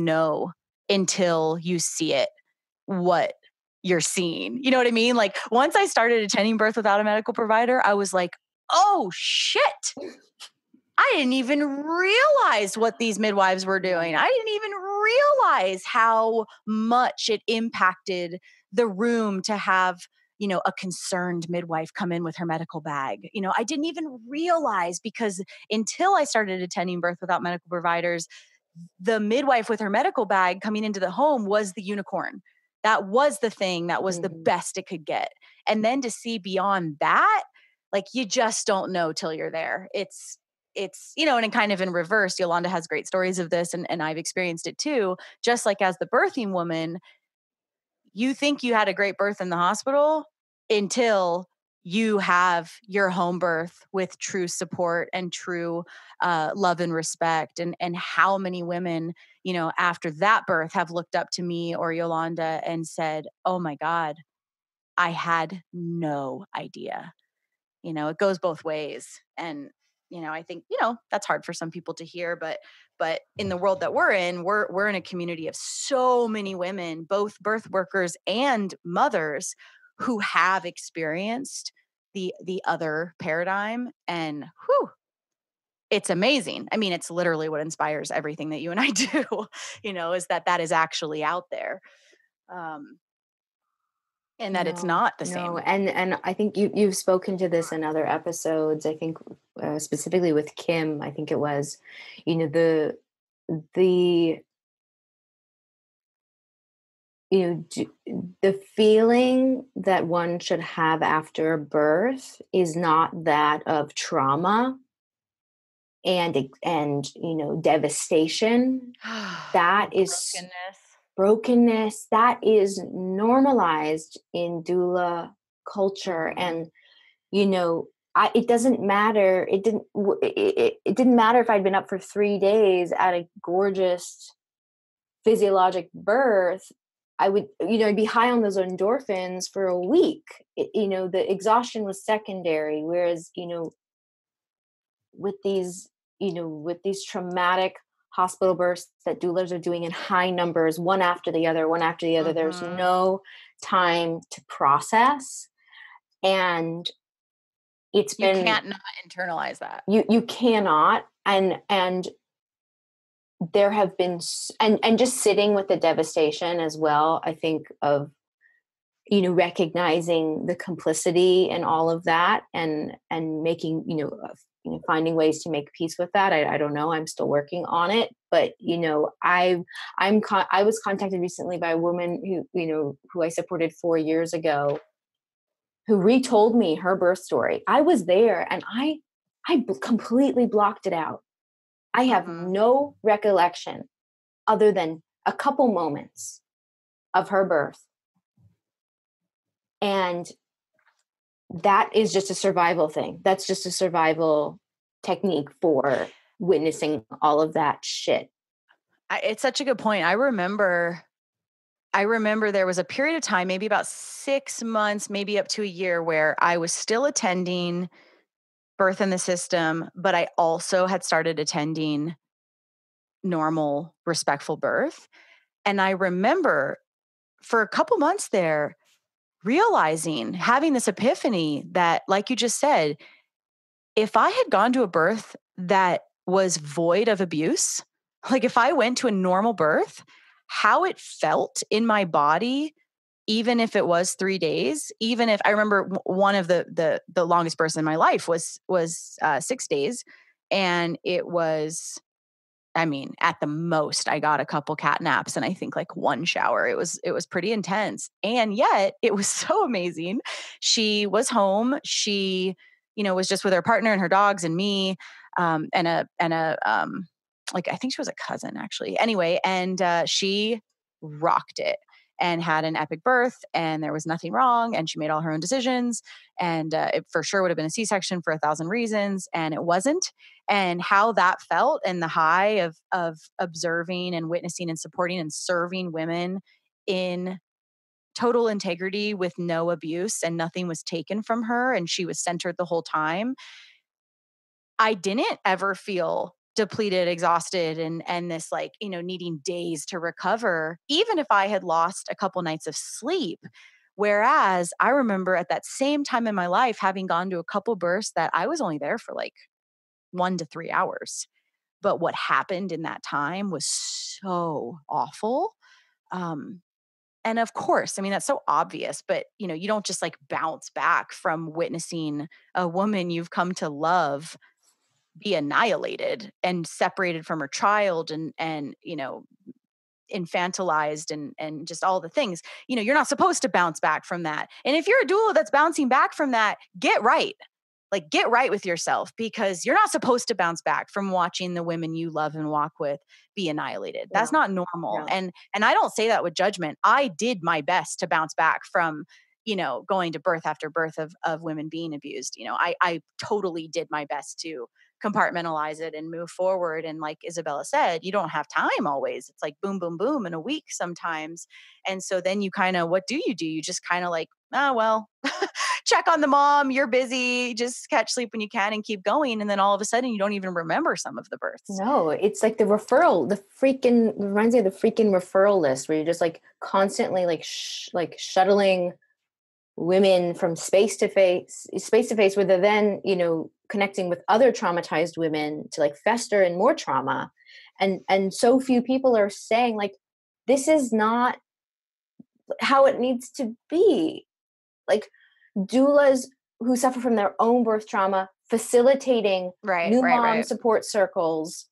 know until you see it what you're seeing. You know what I mean? Like, once I started attending birth without a medical provider, I was like, oh shit, I didn't even realize what these midwives were doing. I didn't even realize how much it impacted the room to have, a concerned midwife come in with her medical bag. I didn't even realize, because until I started attending birth without medical providers, the midwife with her medical bag coming into the home was the unicorn. That was the thing that was the best it could get. And then to see beyond that, like, you just don't know till you're there. It's, and kind of in reverse, Yolanda has great stories of this, and I've experienced it too. Just like as the birthing woman, you think you had a great birth in the hospital until you have your home birth with true support and true love and respect. And how many women, after that birth have looked up to me or Yolanda and said, oh my God, I had no idea. It goes both ways. And, I think, that's hard for some people to hear, but in the world that we're in, we're in a community of so many women, both birth workers and mothers, who have experienced the other paradigm. And it's amazing. I mean, it's literally what inspires everything that you and I do, is that is actually out there. And that it's not the same. And I think you've spoken to this in other episodes. I think specifically with Kim, I think it was, the the feeling that one should have after a birth is not that of trauma and devastation. That is brokenness that is normalized in doula culture. And it doesn't matter, it didn't matter if I'd been up for 3 days at a gorgeous physiologic birth. I would I'd be high on those endorphins for a week. The exhaustion was secondary, whereas with these traumatic hospital births that doulas are doing in high numbers, one after the other, there's no time to process. And you can't not internalize that. You cannot. And there have been, and just sitting with the devastation as well, I think of, recognizing the complicity and all of that, and making, finding ways to make peace with that. I don't know. I'm still working on it, but I was contacted recently by a woman who I supported 4 years ago, who retold me her birth story. I was there and I completely blocked it out. I have no recollection other than a couple moments of her birth. And that is just a survival thing. That's just a survival technique for witnessing all of that shit. It's such a good point. I remember there was a period of time, maybe about 6 months, maybe up to a year, where I was still attending birth in the system, but I also had started attending normal, respectful birth. And I remember for a couple months there, realizing, having this epiphany that, like you just said, if I had gone to a birth that was void of abuse, like if I went to a normal birth, how it felt in my body, even if it was 3 days, even if I remember one of the longest births in my life was 6 days. And it was, I mean, at the most, I got a couple cat naps and I think like one shower. It was pretty intense. And yet it was so amazing. She was home. She, was just with her partner and her dogs and me, and like, I think she was a cousin actually. Anyway. And she rocked it and had an epic birth, and there was nothing wrong. And she made all her own decisions, and it for sure would have been a C-section for 1,000 reasons. And it wasn't. And how that felt, and the high of observing and witnessing and supporting and serving women in total integrity with no abuse, and nothing was taken from her, and she was centered the whole time. I didn't ever feel depleted, exhausted, and this like, needing days to recover. Even if I had lost a couple nights of sleep, Whereas I remember at that same time in my life, having gone to a couple births that I was only there for like 1 to 3 hours. But what happened in that time was so awful. Um, and of course, I mean, that's so obvious, but you don't just like bounce back from witnessing a woman you've come to love be annihilated and separated from her child and infantilized and just all the things. You're not supposed to bounce back from that. And if you're a doula that's bouncing back from that, get right. Like, get right with yourself, because you're not supposed to bounce back from watching the women you love and walk with be annihilated. That's not normal. No. And I don't say that with judgment. I did my best to bounce back from, going to birth after birth of women being abused. I totally did my best to compartmentalize it and move forward. And like Isabella said, you don't have time always. It's like boom, boom, boom in a week sometimes. And so then you kind of, what do? You just kind of like, oh, well, check on the mom, you're busy, just catch sleep when you can and keep going. And then all of a sudden you don't even remember some of the births. No, it's like the reminds me of the freaking referral list, where you're just like constantly like shuttling women from space to face, where they're then, connecting with other traumatized women to like fester in more trauma. And so few people are saying like, this is not how it needs to be. Like, doulas who suffer from their own birth trauma, facilitating new mom support circles,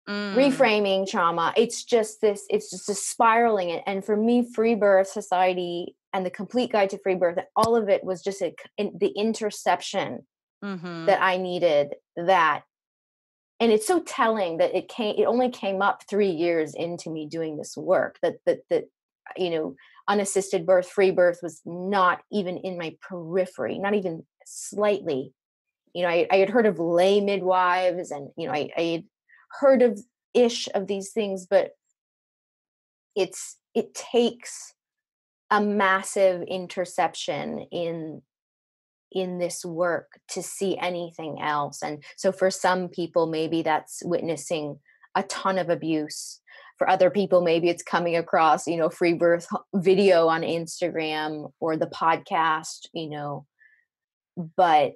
reframing trauma. It's just a spiraling. And for me, Free Birth Society and the Complete Guide to Free Birth, all of it was just the interception that I needed. And it's so telling that it only came up 3 years into me doing this work, that unassisted birth, free birth was not even in my periphery, not even slightly. I had heard of lay midwives, and I had heard of these things, but it takes a massive interception in this work to see anything else. And so for some people, maybe that's witnessing a ton of abuse. For other people, maybe it's coming across, free birth video on Instagram or the podcast, but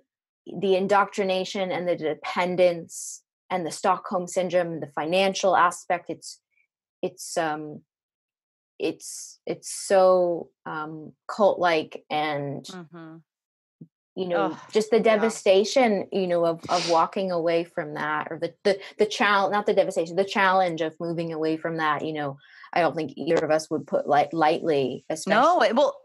the indoctrination and the dependence and the Stockholm syndrome, the financial aspect, it's so cult-like, and just the devastation, of walking away from that, or the challenge, not the devastation, the challenge of moving away from that. I don't think either of us would put lightly, especially. No, well,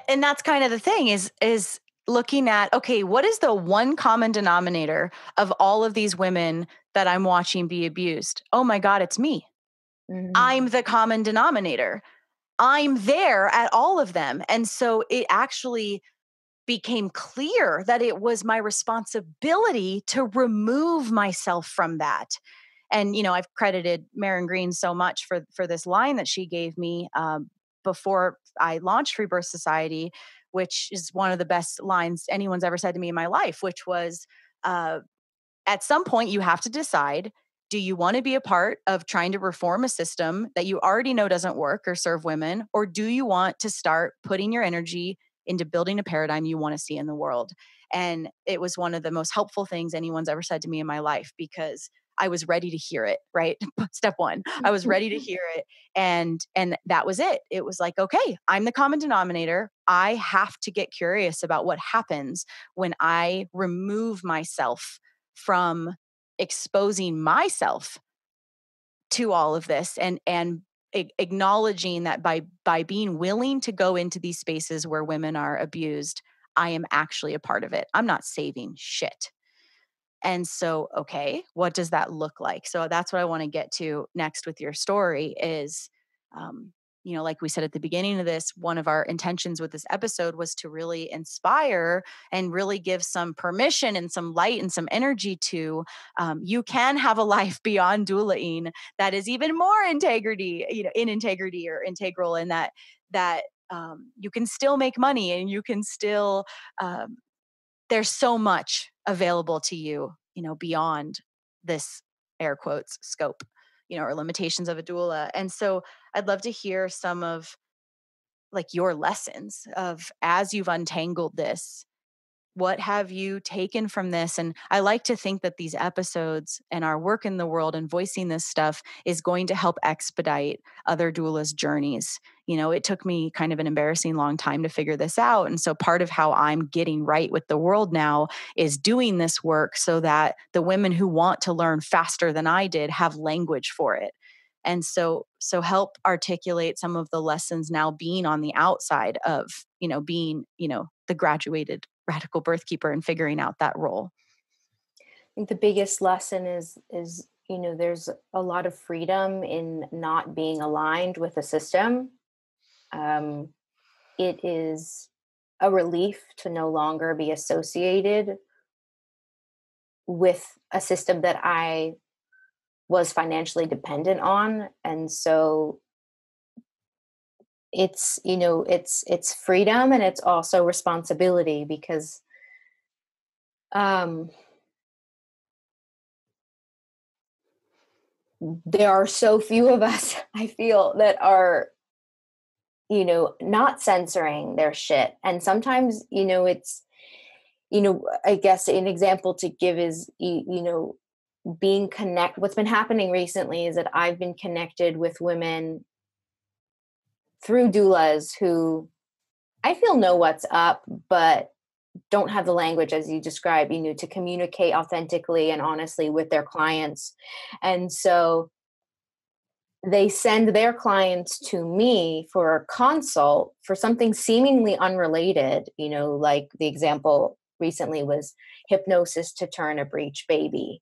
and that's kind of the thing is looking at, okay, what is the one common denominator of all of these women that I'm watching be abused? Oh my God, it's me. Mm-hmm. I'm the common denominator. I'm there at all of them. And so it actually became clear that it was my responsibility to remove myself from that. And, I've credited Maren Green so much for this line that she gave me before I launched Free Birth Society, which is one of the best lines anyone's ever said to me in my life, which was, at some point you have to decide, do you want to be a part of trying to reform a system that you already know doesn't work or serve women? Or do you want to start putting your energy into building a paradigm you want to see in the world? And it was one of the most helpful things anyone's ever said to me in my life, because I was ready to hear it, right? Step one, I was ready to hear it. And that was it. It was like, okay, I'm the common denominator. I have to get curious about what happens when I remove myself from exposing myself to all of this, and acknowledging that by being willing to go into these spaces where women are abused, I am actually a part of it. I'm not saving shit. And so, okay, what does that look like? So that's what I want to get to next with your story is, like we said at the beginning of this, one of our intentions with this episode was to really inspire and really give some permission and some light and some energy to, you can have a life beyond doulaing that is even more in integrity or integral, in that you can still make money, and you can still, there's so much available to you, beyond this air quotes scope, or limitations of a doula. And so I'd love to hear some of like your lessons of, as you've untangled this, what have you taken from this? And I like to think that these episodes and our work in the world and voicing this stuff is going to help expedite other doulas' journeys. It took me kind of an embarrassing long time to figure this out. And so part of how I'm getting right with the world now is doing this work so that the women who want to learn faster than I did have language for it. And so help articulate some of the lessons now being on the outside of, being, the graduated radical birth keeper and figuring out that role. I think the biggest lesson is, there's a lot of freedom in not being aligned with the system. It is a relief to no longer be associated with a system that I was financially dependent on. And so it's, it's freedom, and it's also responsibility, because there are so few of us, I feel, that are, not censoring their shit. And sometimes, it's, I guess an example to give is, being what's been happening recently is that I've been connected with women through doulas who I feel know what's up, but don't have the language, as you described, to communicate authentically and honestly with their clients. And so they send their clients to me for a consult for something seemingly unrelated, like the example recently was hypnosis to turn a breech baby.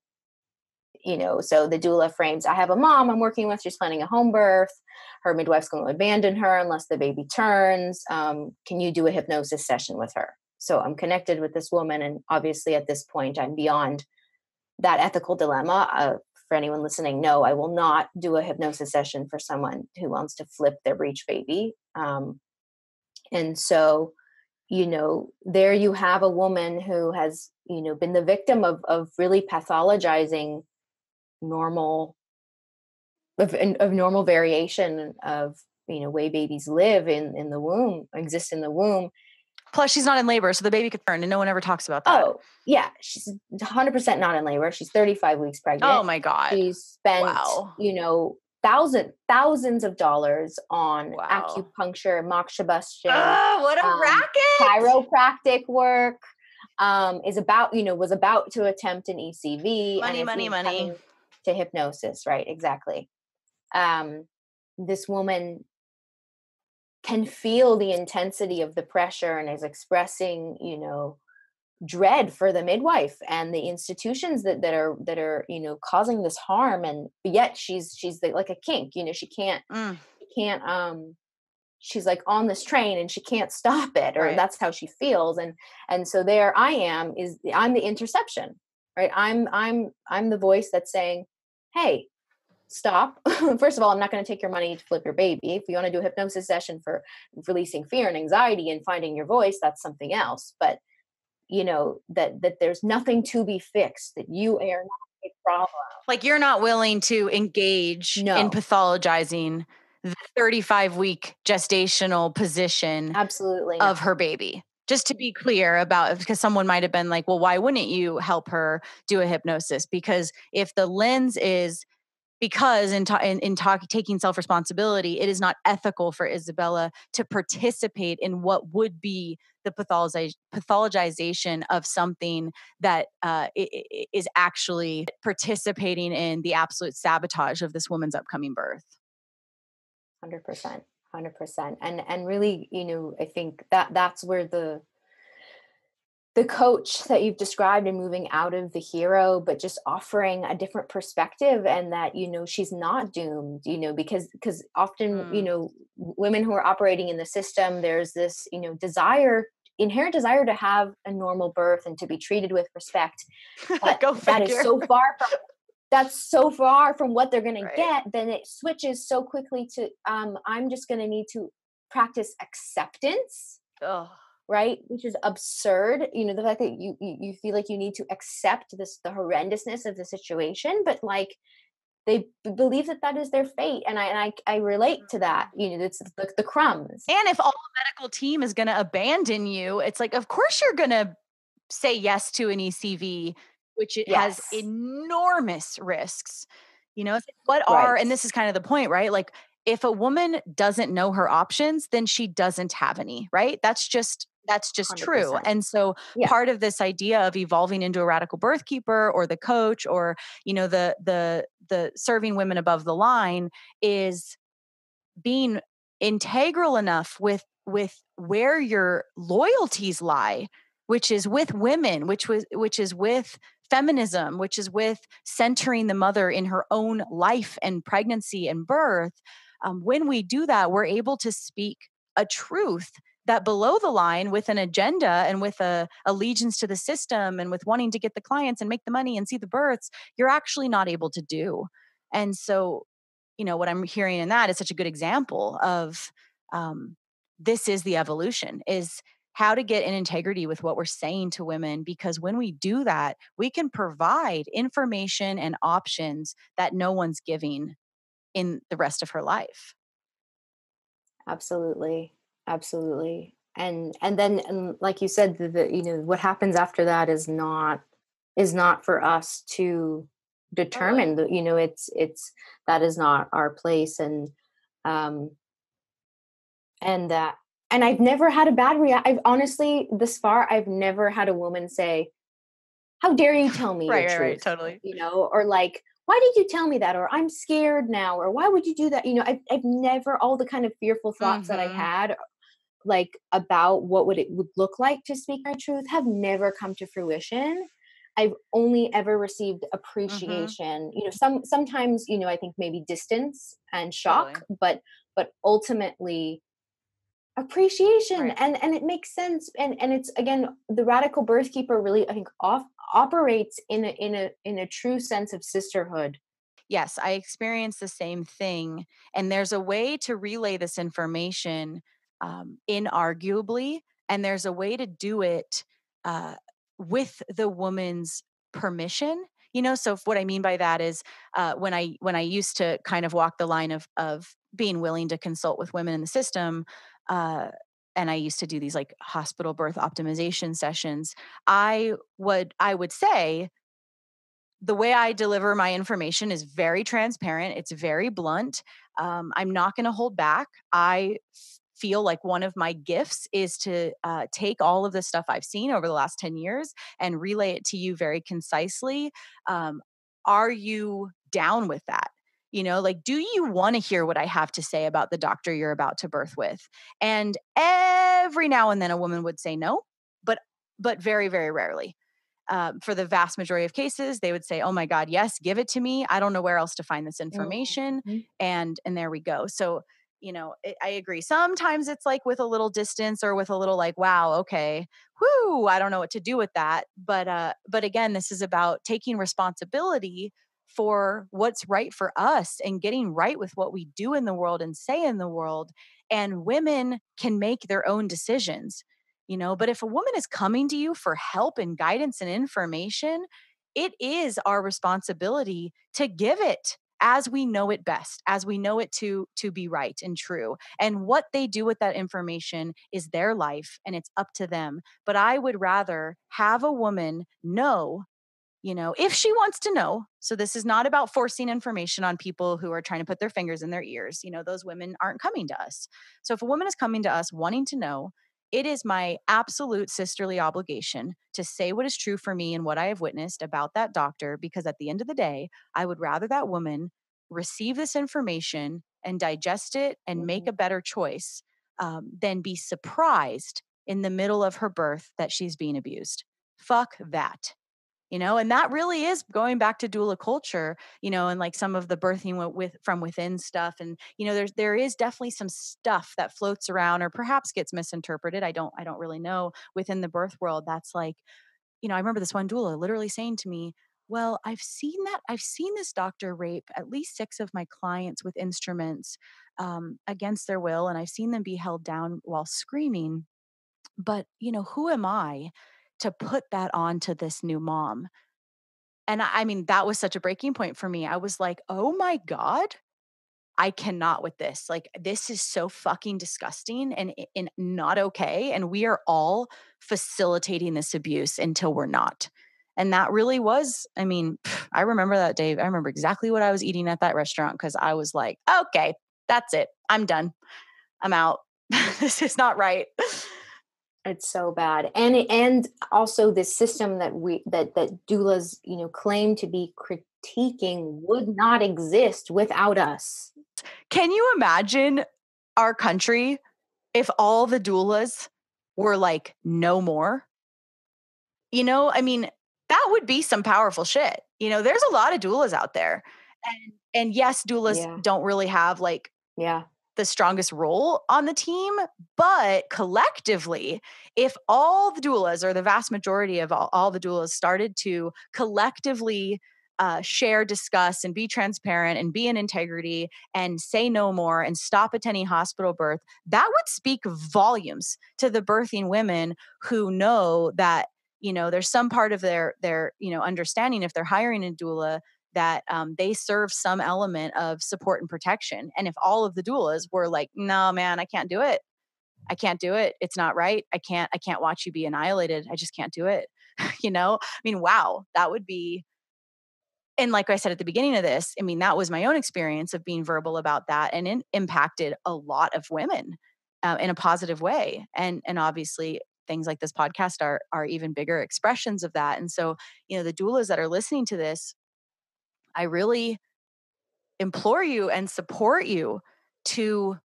So the doula frames, I have a mom I'm working with, she's planning a home birth. Her midwife's going to abandon her unless the baby turns. Can you do a hypnosis session with her? So I'm connected with this woman. And obviously at this point, I'm beyond that ethical dilemma. For anyone listening, no, I will not do a hypnosis session for someone who wants to flip their breech baby. And so, there you have a woman who has, been the victim of really pathologizing normal variation of way babies live in the womb, exist in the womb. Plus she's not in labor, so the baby could turn, and no one ever talks about that. Oh yeah, she's 100% not in labor. She's 35 weeks pregnant. Oh my God. She's spent thousands of dollars on acupuncture, moxibustion, what a racket, chiropractic work. Was about to attempt an ECV, money to hypnosis, right? Exactly. This woman can feel the intensity of the pressure and is expressing, dread for the midwife and the institutions that are causing this harm. And yet she's like a kink, she can't she's like on this train and she can't stop it, or right. That's how she feels. And so there I am, I'm the interception, right? I'm the voice that's saying, hey, stop. First of all, I'm not going to take your money to flip your baby. If you want to do a hypnosis session for releasing fear and anxiety and finding your voice, that's something else. But that there's nothing to be fixed, that you are not a problem. Like you're not willing to engage in pathologizing the 35-week gestational position absolutely of her baby. Just to be clear about it, because someone might have been like, well, why wouldn't you help her do a hypnosis? Because if the lens is taking self-responsibility, it is not ethical for Isabella to participate in what would be the pathologization of something that is actually participating in the absolute sabotage of this woman's upcoming birth. 100%. And really, I think that's where the coach that you've described, and moving out of the hero, but just offering a different perspective, and that, she's not doomed, because often, women who are operating in the system, there's this, inherent desire to have a normal birth and to be treated with respect. But that is that's so far from what they're going to get. Then it switches so quickly to, I'm just going to need to practice acceptance. Oh. Right? Which is absurd. The fact that you feel like you need to accept the horrendousness of the situation, but like, they believe that that is their fate. And I relate to that. You know, it's the crumbs. And if all the medical team is going to abandon you, it's like, of course you're going to say yes to an ECV, which it has Yes. enormous risks. You know, what are, Right. and this is kind of the point, right? Like, if a woman doesn't know her options, then she doesn't have any, right? That's just true. 100%. And so Yeah. part of this idea of evolving into a radical birth keeper or the coach or, you know, the serving women above the line is being integral enough with where your loyalties lie, which is with women, which is with feminism, which is with centering the mother in her own life and pregnancy and birth. When we do that, we're able to speak a truth that below the line, with an agenda and with a allegiance to the system and with wanting to get the clients and make the money and see the births, you're actually not able to do. And so, you know, what I'm hearing in that is such a good example of this is the evolution, is how to get in integrity with what we're saying to women, because when we do that, we can provide information and options that no one's giving in the rest of her life. Absolutely. Absolutely. And then, and like you said, you know, what happens after that is not for us to Totally. determine. You know, it's that is not our place. Um and that and I've never had a bad react. I've honestly, this far, I've never had a woman say, "How dare you tell me your Right, truth?" totally. You know, or like, "Why did you tell me that?" Or, "I'm scared now," or, "Why would you do that?" You know, I've never, all the kind of fearful thoughts that I've Mhm. had, like, about what would look like to speak my truth, have never come to fruition. I've only ever received Mhm. appreciation. You know, sometimes, you know, I think maybe distance and shock, Totally. but ultimately appreciation. Right. And it makes sense. And it's, again, the radical birth keeper really, I think, operates in a true sense of sisterhood. Yes, I experienced the same thing. And there's a way to relay this information inarguably, and there's a way to do it uh, with the woman's permission. You know, so what I mean by that is when I used to kind of walk the line of being willing to consult with women in the system, uh, and I used to do these like hospital birth optimization sessions. I would say the way I deliver my information is very transparent. It's very blunt. I'm not going to hold back. Feel like one of my gifts is to take all of the stuff I've seen over the last 10 years and relay it to you very concisely. Um, are you down with that? You know, like, do you want to hear what I have to say about the doctor you're about to birth with? And every now and then a woman would say no, but very, very rarely. For the vast majority of cases, they would say, "Oh my God, yes, give it to me. I don't know where else to find this information." Mhm. And there we go. So, you know, I agree. Sometimes it's like with a little distance or with a little like, "Wow, okay, whoo, I don't know what to do with that." But again, this is about taking responsibility for what's right for us and getting right with what we do in the world and say in the world. And women can make their own decisions, you know. But if a woman is coming to you for help and guidance and information, it is our responsibility to give it as we know it best, as we know it to be right and true. And what they do with that information is their life and it's up to them. But I would rather have a woman know, you know, if she wants to know. So this is not about forcing information on people who are trying to put their fingers in their ears. You know, those women aren't coming to us. So if a woman is coming to us wanting to know, it is my absolute sisterly obligation to say what is true for me and what I have witnessed about that doctor, because at the end of the day, I would rather that woman receive this information and digest it and make Mhm. a better choice than be surprised in the middle of her birth that she's being abused. Fuck that. You know, and that really is going back to doula culture, you know, and like some of the birthing with from within stuff. And, you know, there is definitely some stuff that floats around or perhaps gets misinterpreted. I don't really know within the birth world. That's like, you know, I remember this one doula literally saying to me, "Well, I've seen this doctor rape at least 6 of my clients with instruments against their will, and I've seen them be held down while screaming. But, you know, who am I to put that on to this new mom?" And I mean, that was such a breaking point for me. I was like, oh my God, I cannot with this. Like, this is so fucking disgusting and not okay. And we are all facilitating this abuse until we're not. And that really was, I mean, I remember that day. I remember exactly what I was eating at that restaurant because I was like, okay, that's it. I'm done. I'm out. This is not right. It's so bad. And also this system that doulas, claim to be critiquing would not exist without us. Can you imagine our country if all the doulas were like no more? I mean, that would be some powerful shit. There's a lot of doulas out there. And yes, doulas don't really have like the strongest role on the team, but collectively, if all the doulas or the vast majority of all the doulas started to collectively share, discuss, and be transparent and be in integrity and say no more and stop attending hospital birth, that would speak volumes to the birthing women who know that, there's some part of their understanding if they're hiring a doula that they serve some element of support and protection. And if all of the doulas were like, no, man, I can't do it. I can't do it. It's not right. I can't watch you be annihilated. I just can't do it. I mean, wow, that would be. And like I said at the beginning of this, I mean, that was my own experience of being verbal about that, and it impacted a lot of women in a positive way. And obviously things like this podcast are even bigger expressions of that. And so, the doulas that are listening to this, I really implore you and support you to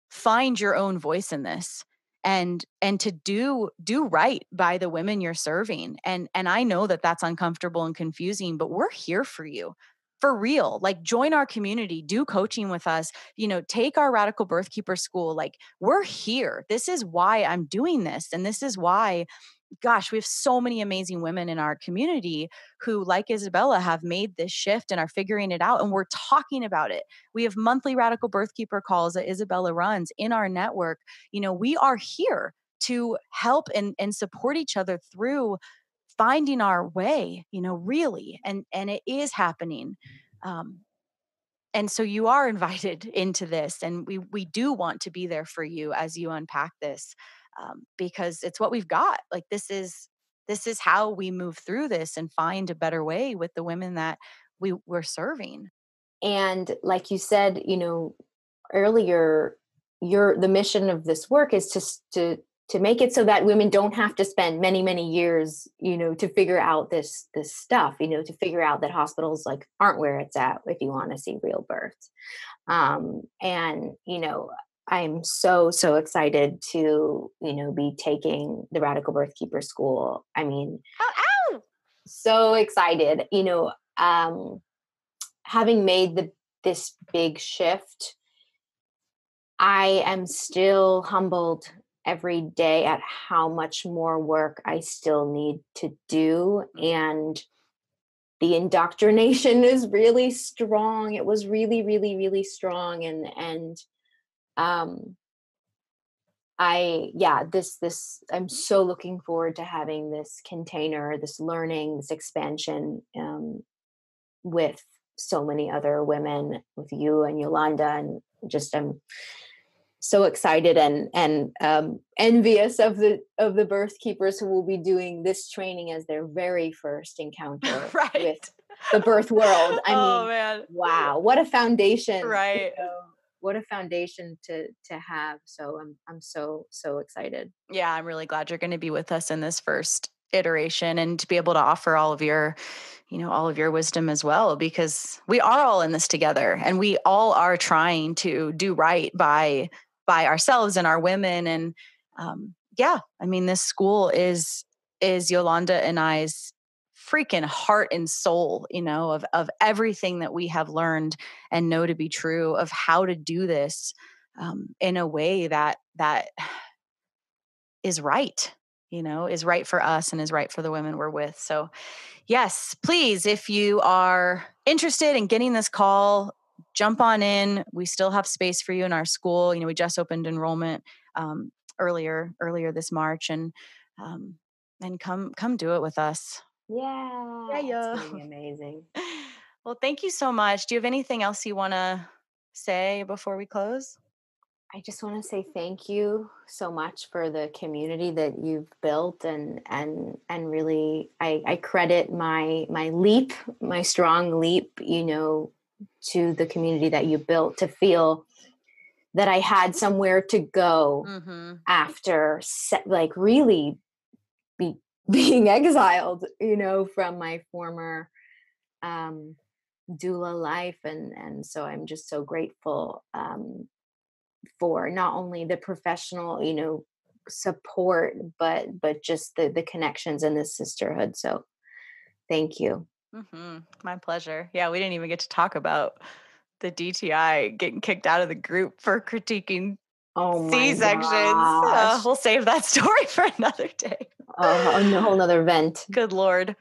find your own voice in this and to do right by the women you're serving. And I know that that's uncomfortable and confusing, but we're here for you. For real. Like, join our community, do coaching with us, take our Radical Birth Keeper school. Like, we're here. This is why I'm doing this. And this is why, gosh, we have so many amazing women in our community who, like Isabella, have made this shift and are figuring it out. And we're talking about it. We have monthly Radical Birth Keeper calls that Isabella runs in our network. We are here to help and support each other through finding our way, really. And it is happening. And so you are invited into this, and we do want to be there for you as you unpack this, because it's what we've got. Like, this is how we move through this and find a better way with the women that we're serving. And like you said, earlier, the mission of this work is to make it so that women don't have to spend many, many years, to figure out this stuff, to figure out that hospitals like aren't where it's at if you want to see real births. And I'm so excited to be taking the Radical Birth Keeper school. I mean, so excited. Having made this big shift, I am still humbled every day at how much more work I still need to do. And the indoctrination is really strong. It was really, really, really strong. And I'm so looking forward to having this container, this learning, this expansion, with so many other women, with you and Yolanda, and just I'm so excited and envious of the birth keepers who will be doing this training as their very first encounter with the birth world. I mean, man. Wow, what a foundation! Right. What a foundation to have. So I'm so excited. Yeah, I'm really glad you're going to be with us in this first iteration and to be able to offer all of your wisdom as well, because we are all in this together and we all are trying to do right by ourselves and our women. And I mean, this school is Yolanda and I's freaking heart and soul, of everything that we have learned and know to be true of how to do this in a way that is right, is right for us and is right for the women we're with. So yes, please, if you are interested in getting this call, jump on in. We still have space for you in our school. We just opened enrollment earlier this March, and come do it with us. Yeah. Yeah. It's really amazing. Well, thank you so much. Do you have anything else you want to say before we close? I just want to say thank you so much for the community that you've built, and really I credit my leap, my strong leap, to the community that you built, to feel that I had somewhere to go after like really being exiled, from my former doula life, and so I'm just so grateful for not only the professional, support, but just the connections and the sisterhood. So thank you. My pleasure. Yeah, we didn't even get to talk about the DTI getting kicked out of the group for critiquing C-sections. We'll save that story for another day. A whole nother event. Good Lord.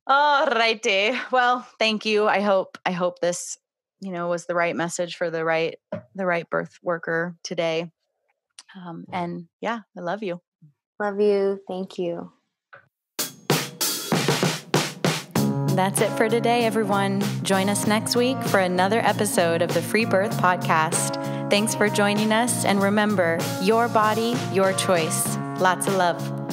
All righty. Well, thank you. I hope this, was the right message for the right birth worker today. And yeah, I love you. Love you. Thank you. That's it for today, everyone. Join us next week for another episode of the Free Birth Podcast. Thanks for joining us. And remember, your body, your choice. Lots of love.